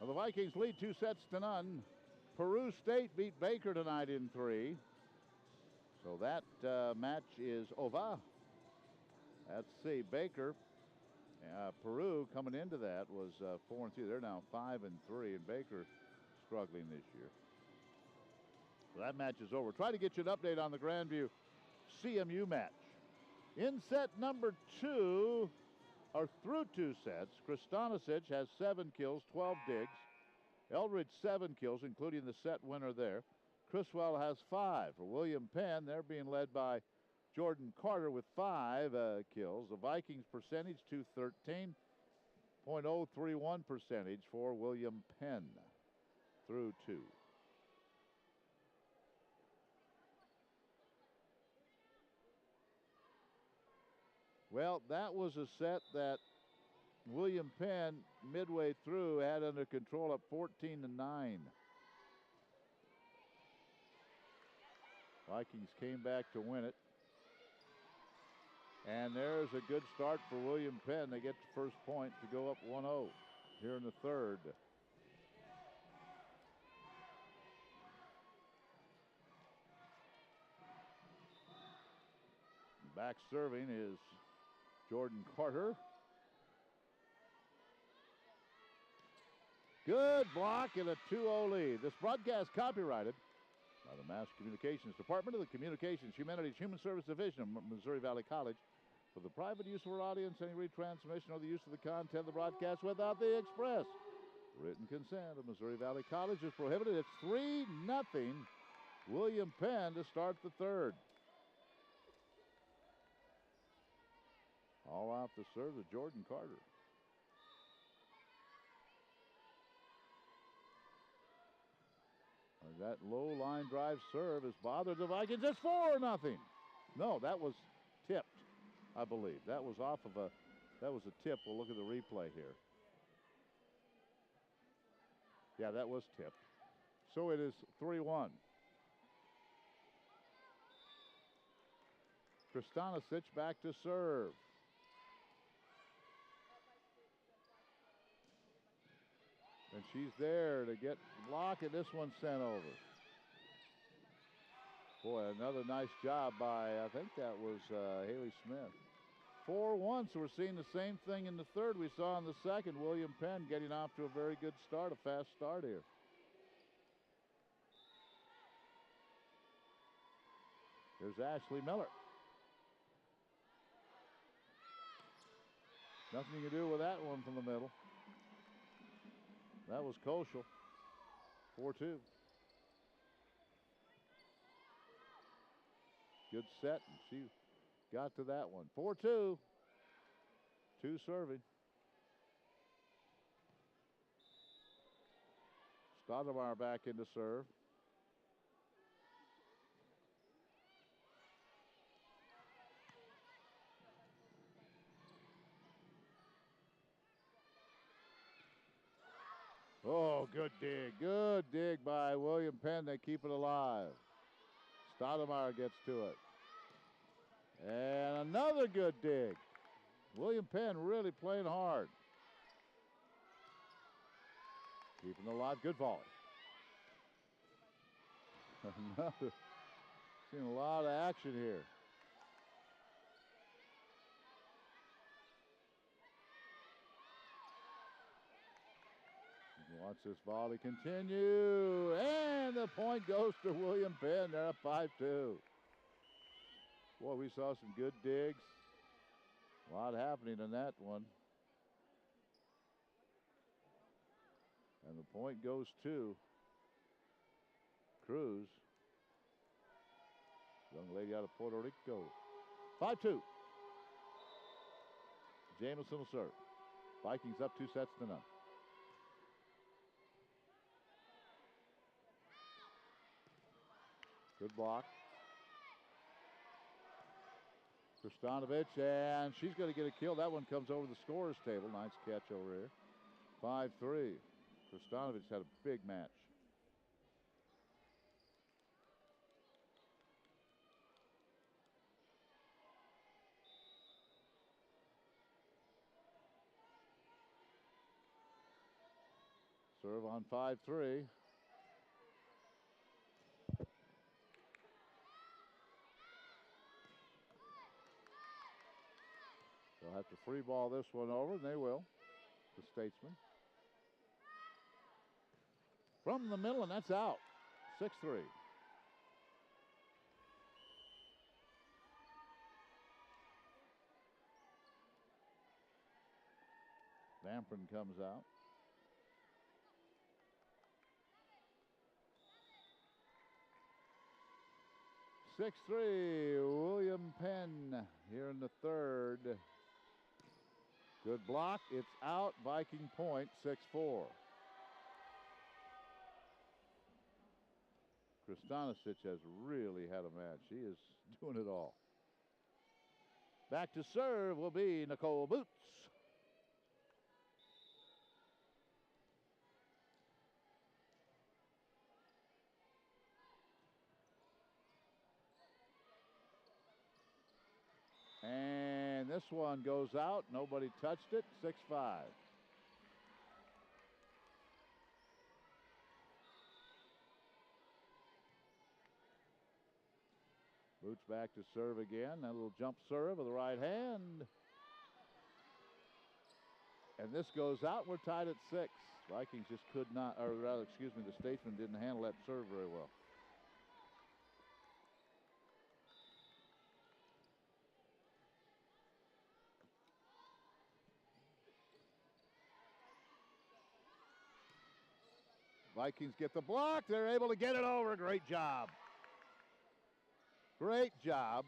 Well, the Vikings lead 2-0. Peru State beat Baker tonight in 3. So that match is over. Let's see, Baker, Peru coming into that was 4-2. They're now 5-3, and Baker struggling this year. So that match is over. Try to get you an update on the Grandview CMU match. In set number 2, or through 2 sets, Kristanicic has 7 kills, 12 digs. Eldridge 7 kills, including the set winner there. Criswell has 5. For William Penn, they're being led by Jordan Carter with 5 kills. The Vikings percentage, .213. .031 percentage for William Penn through 2. Well, that was a set that William Penn, midway through, had under control at 14-9. Vikings came back to win it. And there's a good start for William Penn. They get the first point to go up 1-0 here in the third. Back serving is Jordan Carter. Good block and a 2-0 lead. This broadcast copyrighted by the Mass Communications Department of the Communications, Humanities, Human Service Division of Missouri Valley College. For the private use of our audience, any retransmission or the use of the content of the broadcast without the express written consent of Missouri Valley College is prohibited. It's 3-0 William Penn to start the third. All off the serve of Jordan Carter. That low line drive serve has bothered the Vikings. It's 4-0. No, that was tipped, I believe. That was off of that was a tip. We'll look at the replay here. Yeah, that was tipped. So it is 3-1. Kristanicic back to serve. And she's there to get block, and this one sent over. Boy, another nice job by, I think that was Haley Smith. 4-1, so we're seeing the same thing in the third we saw in the second. William Penn getting off to a very good start, a fast start here. Here's Ashley Miller. Nothing you can do with that one from the middle. That was Koschel. 4-2. Good set, and she got to that one. 4-2. 2 serving. Stoudemire back into serve. Oh, good dig. Good dig by William Penn. They keep it alive. Stoudemire gets to it. And another good dig. William Penn really playing hard. Keeping it alive. Good volley. Another. Seen a lot of action here. Watch this volley continue, and the point goes to William Penn. They're up 5-2. Boy, we saw some good digs. A lot happening in that one. And the point goes to Cruz. Young lady out of Puerto Rico. 5-2. Jamison will serve. Vikings up 2-0. Good block. Kristanicic, and she's going to get a kill. That one comes over the scorer's table. Nice catch over here. 5-3. Kristanicic had a big match. Serve on 5-3. They'll have to free ball this one over, and they will, the Statesmen. From the middle, and that's out. 6-3. Vamprin comes out. (6-3) William Penn here in the third. Good block. It's out. Viking point, 6-4. Kristanisic has really had a match. She is doing it all. Back to serve will be Nicole Boots. And this one goes out. Nobody touched it. 6-5. Boots back to serve again. That little jump serve with the right hand. And this goes out. We're tied at 6. Vikings just could not, or rather, excuse me, the Statesmen didn't handle that serve very well. Vikings get the block. They're able to get it over. Great job. Great job.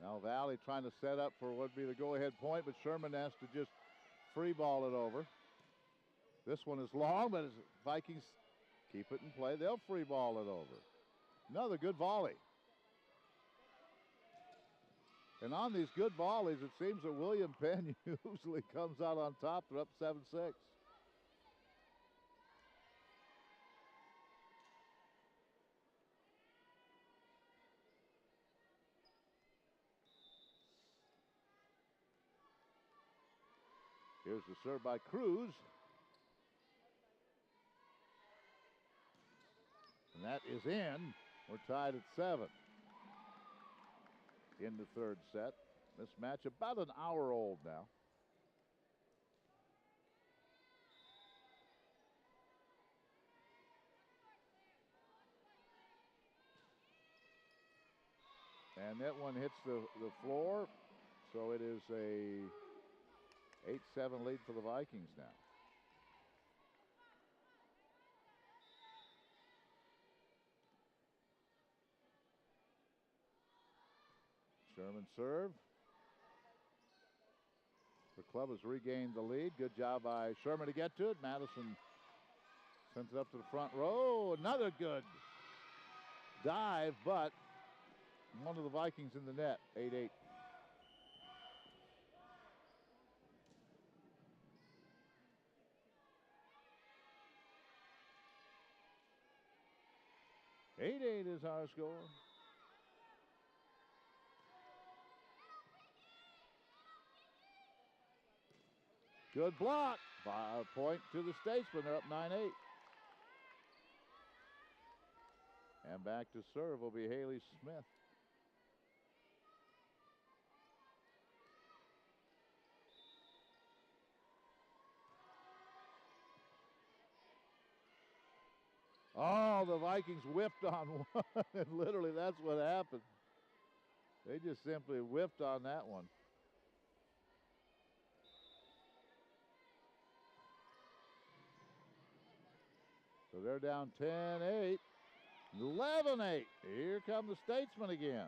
Now Valley trying to set up for what would be the go-ahead point, but Sherman has to just free ball it over. This one is long, but as Vikings keep it in play, they'll free ball it over. Another good volley. And on these good volleys, it seems that William Penn usually comes out on top. They're up 7-6. Here's the serve by Cruz. And that is in. We're tied at 7. In the third set. This match about an hour old now. And that one hits the floor. So it is a 8-7 lead for the Vikings now. Sherman serve. The club has regained the lead. Good job by Sherman to get to it. Madison sends it up to the front row. Another good dive, but one of the Vikings in the net. 8-8. (8-8) is our score. Good block. By a point to the Statesmen. They're up 9-8. And back to serve will be Haley Smith. Oh, the Vikings whipped on one. And literally, that's what happened. They just simply whipped on that one. So they're down 10-8. 11-8. Here come the Statesmen again.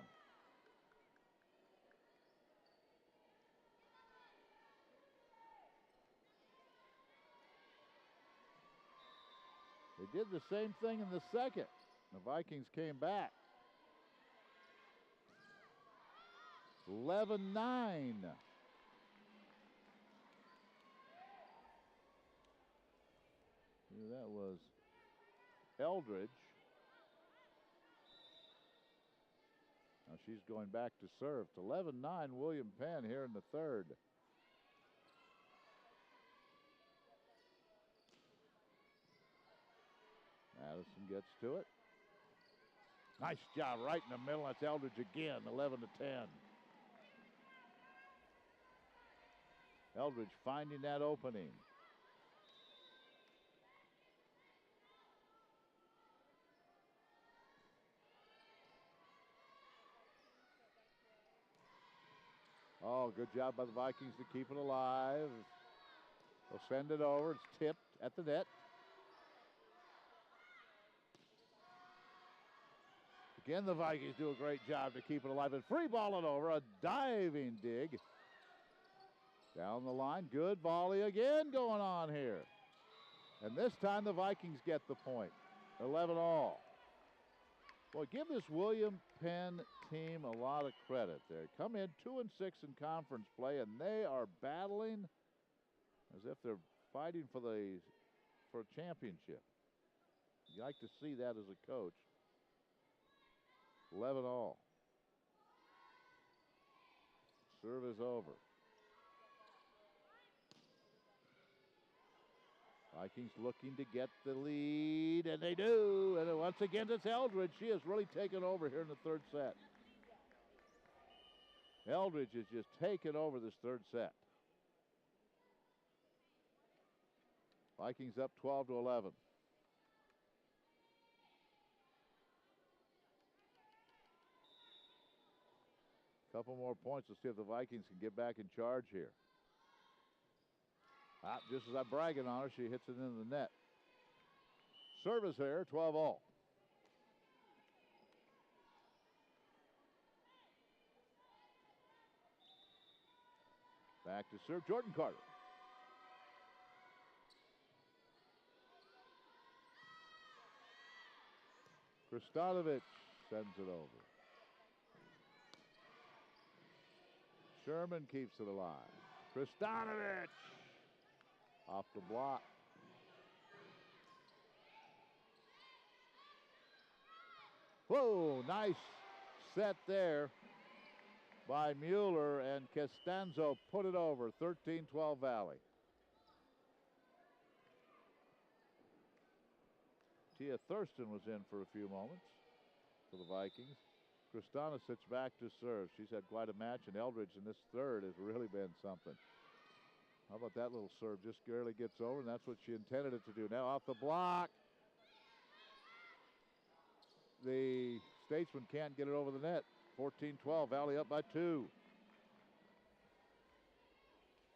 They did the same thing in the second. The Vikings came back. 11-9. That was Eldridge. Now she's going back to serve. To 11-9, William Penn here in the third. Madison gets to it. Nice job right in the middle. That's Eldridge again, 11-10. Eldridge finding that opening. Oh, good job by the Vikings to keep it alive. They'll send it over. It's tipped at the net. Again, the Vikings do a great job to keep it alive and free ball it over. A diving dig. Down the line. Good volley again going on here. And this time the Vikings get the point. 11-all. Boy, give this William Penn team a lot of credit. They come in 2-6 in conference play, and they are battling as if they're fighting for a championship. You like to see that as a coach. 11-all. Serve is over. Vikings looking to get the lead, and they do. And once again, it's Eldridge. She has really taken over here in the third set. Eldridge has just taken over this third set. Vikings up 12-11. Couple more points. Let's see if the Vikings can get back in charge here. Just as I'm bragging on her, she hits it into the net. Service here, 12-all. Back to serve, Jordan Carter. Kristanovich sends it over. Sherman keeps it alive. Kristanovich off the block. Whoa, nice set there by Mueller, and Costanzo put it over. 13-12 Valley. Tia Thurston was in for a few moments for the Vikings. Kristana sits back to serve. She's had quite a match, and Eldridge in this third has really been something. How about that little serve? Just barely gets over, and that's what she intended it to do. Now off the block. The Statesman can't get it over the net. 14-12, Valley up by 2.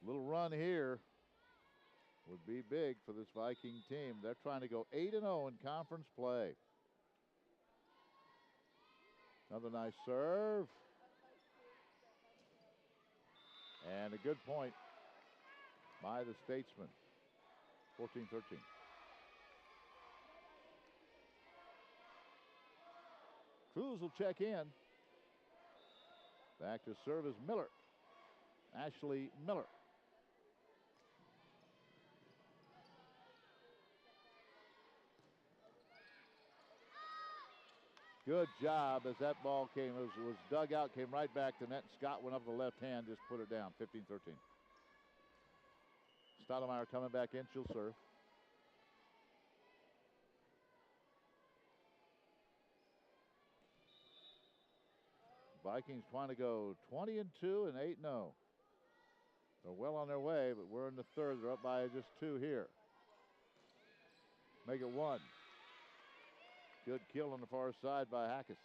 Little run here would be big for this Viking team. They're trying to go 8-0 in conference play. Another nice serve. And a good point by the Statesman. 14-13. Cruz will check in. Back to serve is Miller. Ashley Miller. Good job as that ball was dug out, came right back to net. Scott went up with the left hand, just put it down. 15-13. Stoudemire coming back in, she'll serve. Vikings trying to go 20-2 and 8-0. They're well on their way, but we're in the third. They're up by just 2 here. Make it 1. Good kill on the far side by Hackes.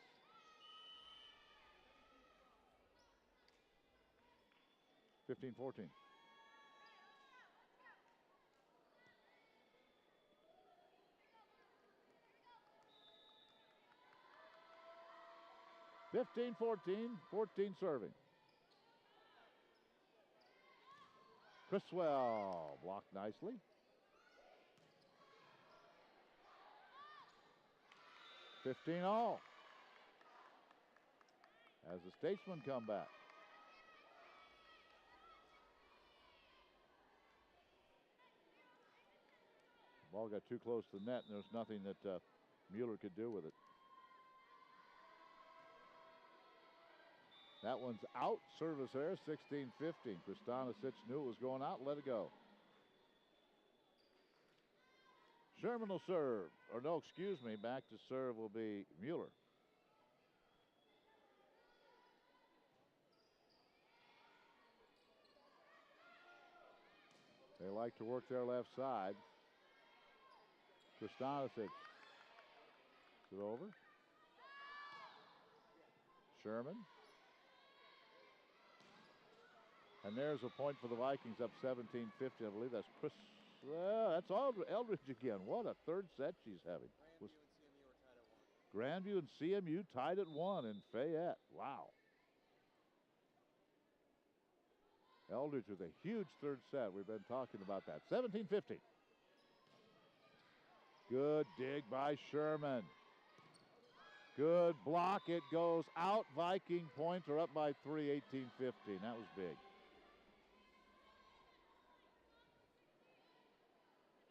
(15-14). (15-14). 14 serving. Criswell blocked nicely. 15-all. As the Statesmen come back. The ball got too close to the net, and there's nothing that Mueller could do with it. That one's out. Service there, 16-15. Kristanisic knew it was going out, let it go. Sherman will serve. Or no, excuse me, back to serve will be Mueller. They like to work their left side. Kristanisic. Is it over? Sherman. And there's a point for the Vikings, up 17-15. I believe that's Chris. That's Eldridge again. What a third set she's having. Grandview and CMU tied at 1 in Fayette. Wow. Eldridge with a huge third set. We've been talking about that. 17-15. Good dig by Sherman. Good block. It goes out. Viking points are up by 3, 18-15. That was big.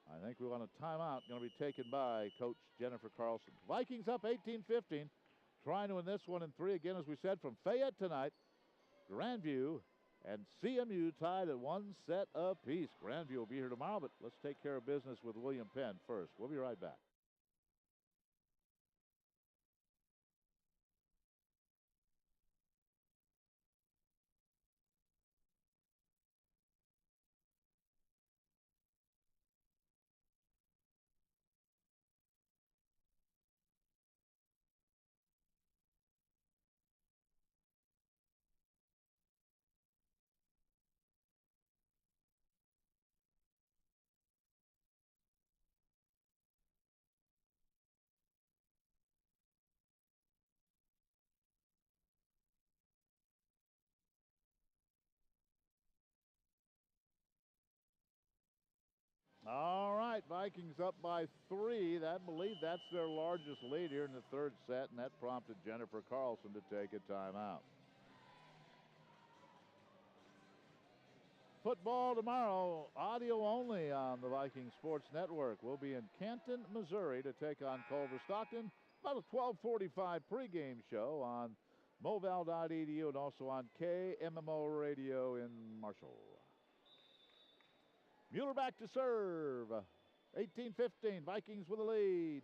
I think we want a timeout. Going to be taken by Coach Jennifer Carlson. Vikings up 18-15. Trying to win this one in 3 again, as we said, from Fayette tonight. Grandview and CMU tied at 1 set apiece. Grandview will be here tomorrow, but let's take care of business with William Penn first. We'll be right back. All right, Vikings up by 3. I believe that's their largest lead here in the third set, and that prompted Jennifer Carlson to take a timeout. Football tomorrow, audio only on the Viking Sports Network. We'll be in Canton, Missouri to take on Culver Stockton. About a 12:45 pregame show on moval.edu and also on KMMO Radio in Marshall. Mueller back to serve. 18-15, Vikings with a lead.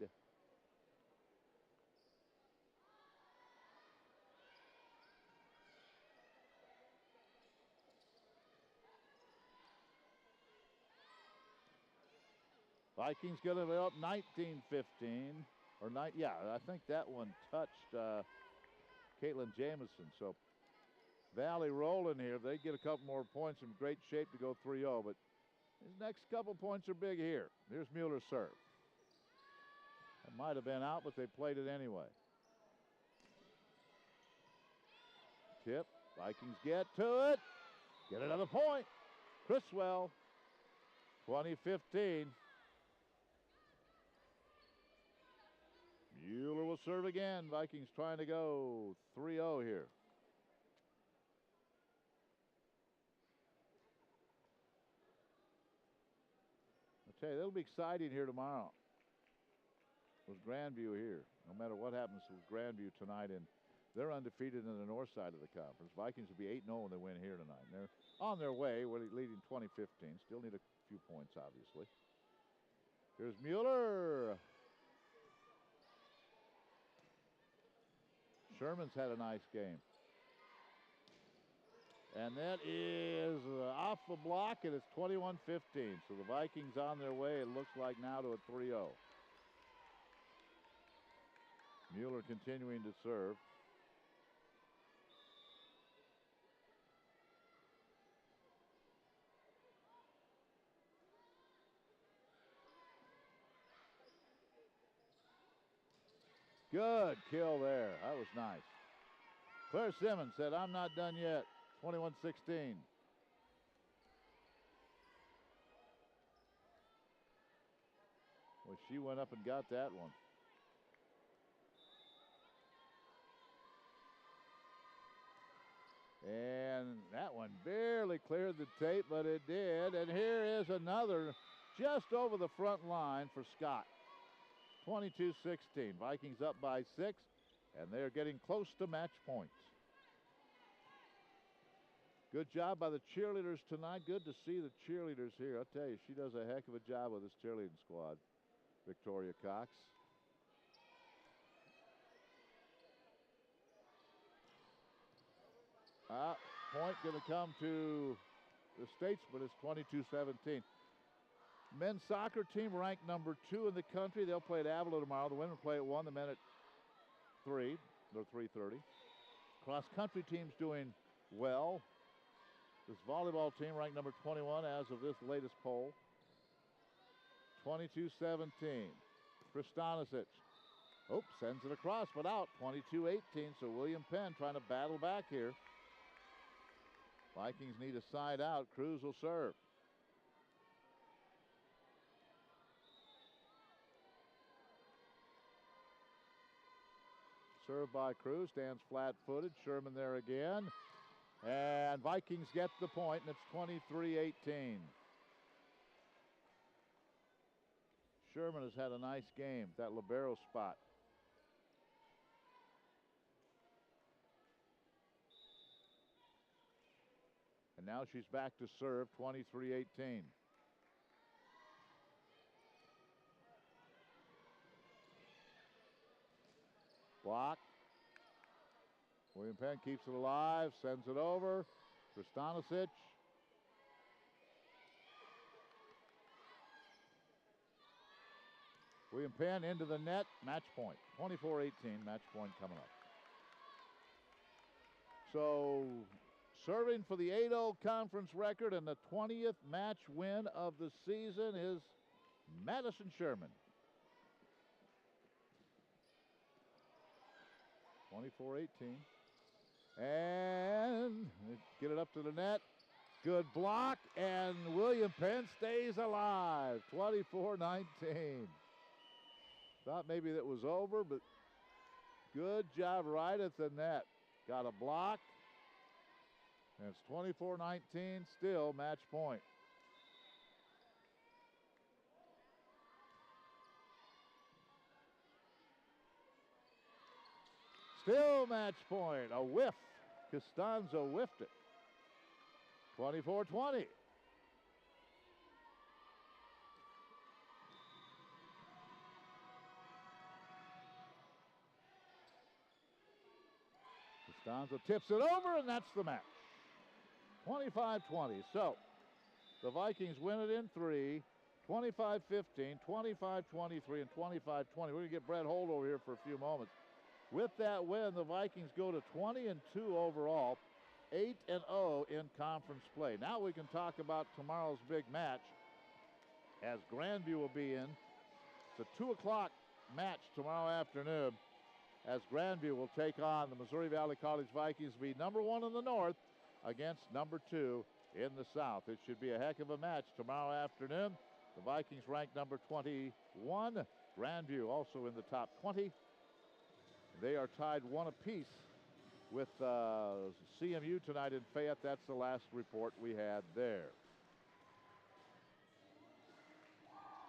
Vikings going to be up 19-15. Or not, yeah, I think that one touched Caitlin Jamison. So Valley rolling here. They get a couple more points in great shape to go 3-0, but these next couple points are big here. Here's Mueller's serve. It might have been out, but they played it anyway. Tip. Vikings get to it. Get another point. Criswell. 20-15. Mueller will serve again. Vikings trying to go 3-0 here. I'll tell you, it'll be exciting here tomorrow with Grandview here. No matter what happens with Grandview tonight, and they're undefeated in the north side of the conference. Vikings will be 8-0 when they win here tonight. And they're on their way. We're leading 20-15. Still need a few points, obviously. Here's Mueller. Sherman's had a nice game. And that is off the block, and it's 21-15. So the Vikings on their way, it looks like now, to a 3-0. Mueller continuing to serve. Good kill there. That was nice. Claire Simmons said, "I'm not done yet." 21-16. Well, she went up and got that one. And that one barely cleared the tape, but it did. And here is another just over the front line for Scott. 22-16. Vikings up by 6, and they're getting close to match points. Good job by the cheerleaders tonight. Good to see the cheerleaders here. I'll tell you, she does a heck of a job with this cheerleading squad. Victoria Cox. Point going to come to the Statesman. It's 22-17. Men's soccer team ranked number 2 in the country. They'll play at Avila tomorrow. The women play at 1, the men at 3. They're 3:30. Cross country team's doing well. This volleyball team ranked number 21 as of this latest poll. 22-17. Kristanisic. Sends it across, but out. 22-18. So William Penn trying to battle back here. Vikings need a side out. Cruz will serve. Served by Cruz, stands flat-footed. Sherman there again. And Vikings get the point, and it's 23-18. Sherman has had a nice game, that libero spot. And now she's back to serve, 23-18. Block. William Penn keeps it alive, sends it over. Kristanisic. William Penn into the net, match point. 24-18, match point coming up. So serving for the 8-0 conference record and the 20th match win of the season is Madison Sherman. 24-18. And get it up to the net. Good block, and William Penn stays alive. 24-19. Thought maybe that was over, but good job right at the net. Got a block. And it's 24-19, still match point. Still match point. A whiff. Costanzo whiffed it. 24-20. Costanzo tips it over, and that's the match. 25-20. So the Vikings win it in 3. 25-15, 25-23, and 25-20. We're going to get Brett Holt over here for a few moments. With that win, the Vikings go to 20-2 overall, 8-0 in conference play. Now we can talk about tomorrow's big match, as Grandview will be in. It's a 2 o'clock match tomorrow afternoon, as Grandview will take on the Missouri Valley College Vikings, be number 1 in the north against number 2 in the south. It should be a heck of a match tomorrow afternoon. The Vikings ranked number 21. Grandview also in the top 20. They are tied 1 apiece with CMU tonight in Fayette. That's the last report we had there.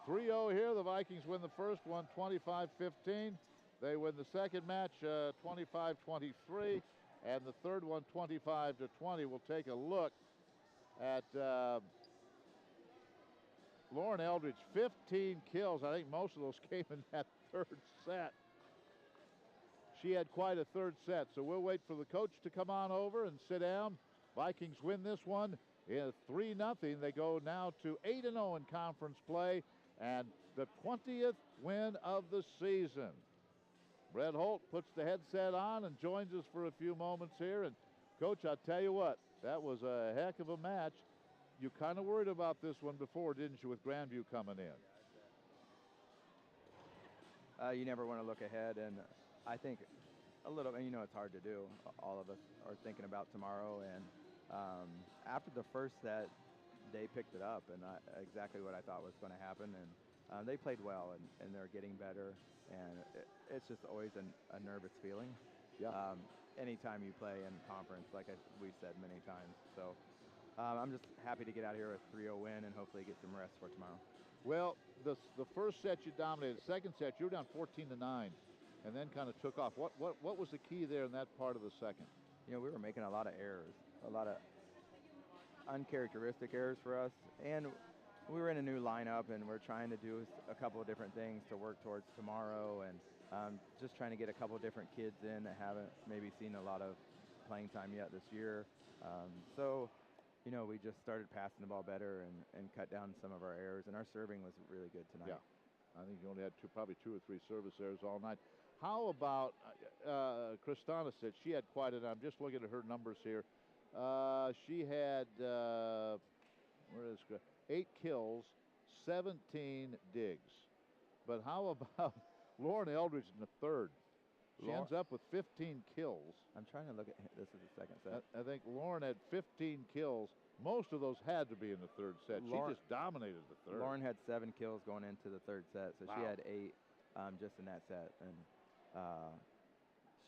3-0 here. The Vikings win the first one, 25-15. They win the second match, 25-23. And the third one, 25-20. We'll take a look at Lauren Eldridge, 15 kills. I think most of those came in that third set. She had quite a third set, so we'll wait for the coach to come on over and sit down. Vikings win this one in 3-0. They go now to 8-0 in conference play and the 20th win of the season. Brett Holt puts the headset on and joins us for a few moments here. And Coach, I'll tell you what, that was a heck of a match. You kind of worried about this one before, didn't you, with Grandview coming in? You never want to look ahead, and I think a little, and it's hard to do. All of us are thinking about tomorrow, and after the first set, they picked it up, and exactly what I thought was going to happen, and they played well, and they're getting better, and it's just always a nervous feeling. Yeah. Anytime you play in conference, like we've said many times. So I'm just happy to get out here with a 3-0 win and hopefully get some rest for tomorrow. Well, the first set you dominated. The second set you were down 14-9, and then kind of took off. What was the key there in that part of the second? We were making a lot of errors, a lot of uncharacteristic errors for us, and we were in a new lineup, and we're trying to do a couple of different things to work towards tomorrow, and just trying to get a couple of different kids in that haven't maybe seen a lot of playing time yet this year. So, you know, we just started passing the ball better and cut down some of our errors, and our serving was really good tonight. Yeah, I think you only had probably 2 or 3 service errors all night. How about Kristanisic? She had quite an. I'm just looking at her numbers here. She had 8 kills, 17 digs. But how about Lauren Eldridge in the third? She ends up with 15 kills. I'm trying to look at this is the second set. I think Lauren had 15 kills. Most of those had to be in the third set. She just dominated the third. Lauren had 7 kills going into the third set, so wow. She had 8 just in that set, and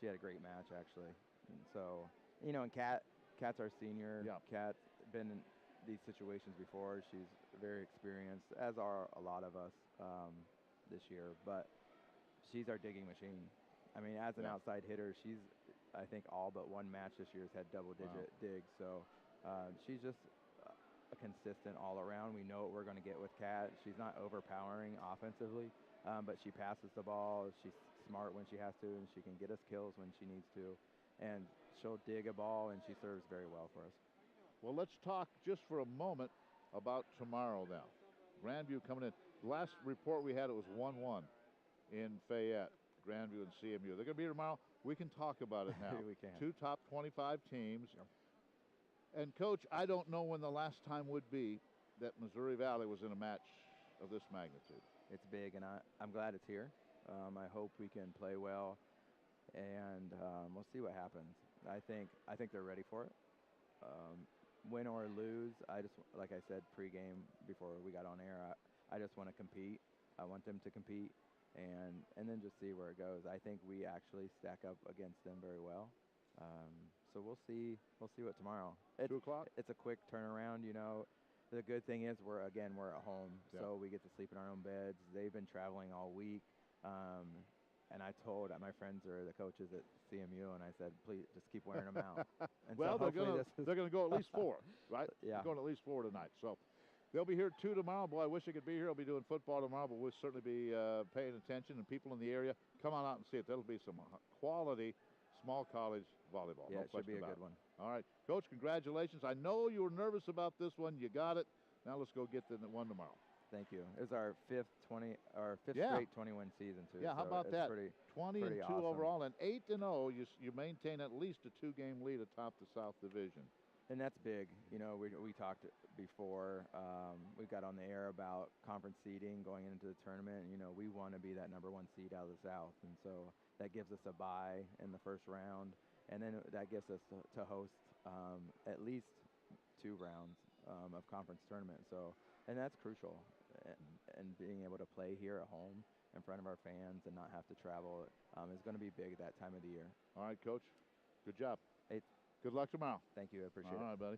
she had a great match actually. And so, you know, and Kat's our senior. Yeah. Kat's been in these situations before. She's very experienced, as are a lot of us this year. But she's our digging machine. I mean, as an outside hitter, she's, I think, all but one match this year has had double-digit digs. So she's just a consistent all-around. We know what we're going to get with Kat. She's not overpowering offensively, but she passes the ball. She's smart when she has to, and she can get us kills when she needs to. And she'll dig a ball, and she serves very well for us. Well, let's talk just for a moment about tomorrow now. Grandview coming in. The last report we had, it was 1-1 in Fayette. Grandview and CMU. They're going to be here tomorrow. We can talk about it now. We can. 2 top 25 teams. Yep. And, Coach, I don't know when the last time would be that Missouri Valley was in a match of this magnitude. It's big, and I'm glad it's here. I hope we can play well, and we'll see what happens. I think they're ready for it. Win or lose, I just, like I said pregame before we got on air, I just want to compete. I want them to compete. And then just see where it goes. I think we actually stack up against them very well. So we'll see what tomorrow. 2 o'clock? It's a quick turnaround, you know. The good thing is we're at home, so we get to sleep in our own beds. They've been traveling all week. And I told my friends are the coaches at CMU, and I said, please just keep wearing them out. And well, they're going to go at least 4, right? Yeah. They're going at least 4 tonight. So they'll be here 2 tomorrow. Boy, I wish I could be here. I'll be doing football tomorrow, but we'll certainly be paying attention. And people in the area, come on out and see it. That'll be some quality small college volleyball. Yeah, no it should be a good it. one. All right. Coach, congratulations. I know you were nervous about this one. You got it. Now let's go get the one tomorrow. Thank you. It was our fifth straight 20-win season too. Yeah, how about that? 20-2 awesome. Overall, and 8-0. You maintain at least a 2-game lead atop the South Division. And that's big. You know, we talked before. We got on the air about conference seeding going into the tournament. You know, we want to be that #1 seed out of the South, and so that gives us a bye in the first round, and then that gets us to host at least 2 rounds of conference tournament. So, and that's crucial. And being able to play here at home in front of our fans and not have to travel is going to be big that time of the year. All right, Coach. Good job. Hey, good luck tomorrow. Thank you. I appreciate it. All right, buddy.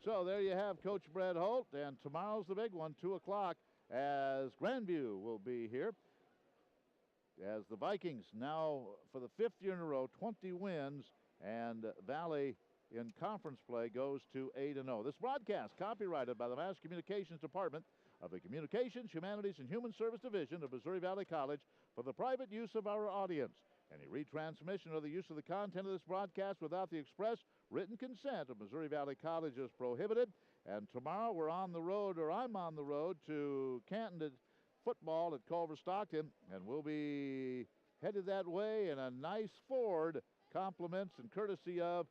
So there you have Coach Brett Holt, and tomorrow's the big one, 2 o'clock, as Grandview will be here. As the Vikings now, for the 5th year in a row, 20 wins, and Valley in conference play goes to 8-0. This broadcast copyrighted by the Mass Communications Department of the Communications, Humanities, and Human Service Division of Missouri Valley College for the private use of our audience. Any retransmission or the use of the content of this broadcast without the express written consent of Missouri Valley College is prohibited. And tomorrow we're on the road, or I'm on the road to Canton football at Culver Stockton, and we'll be headed that way in a nice Ford, compliments and courtesy of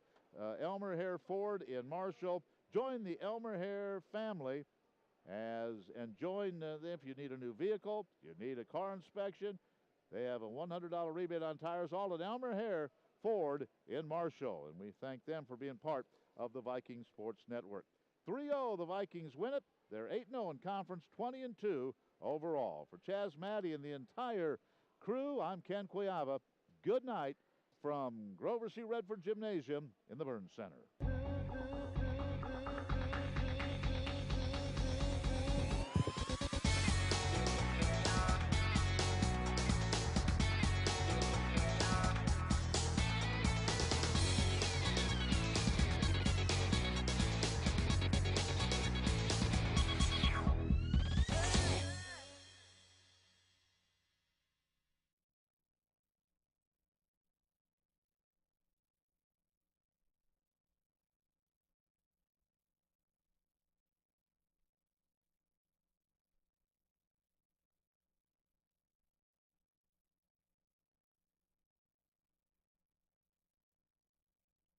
Elmer Hare Ford in Marshall. Join the Elmer Hare family and join them if you need a new vehicle, you need a car inspection. They have a $100 rebate on tires, all at Elmer Hare Ford in Marshall, and we thank them for being part of the Viking Sports Network. 3-0, the Vikings win it. They're 8-0 in conference, 20-2 overall. For Chaz Maddie and the entire crew, I'm Ken Quiava. Good night from Grover C. Redford Gymnasium in the Burns Center.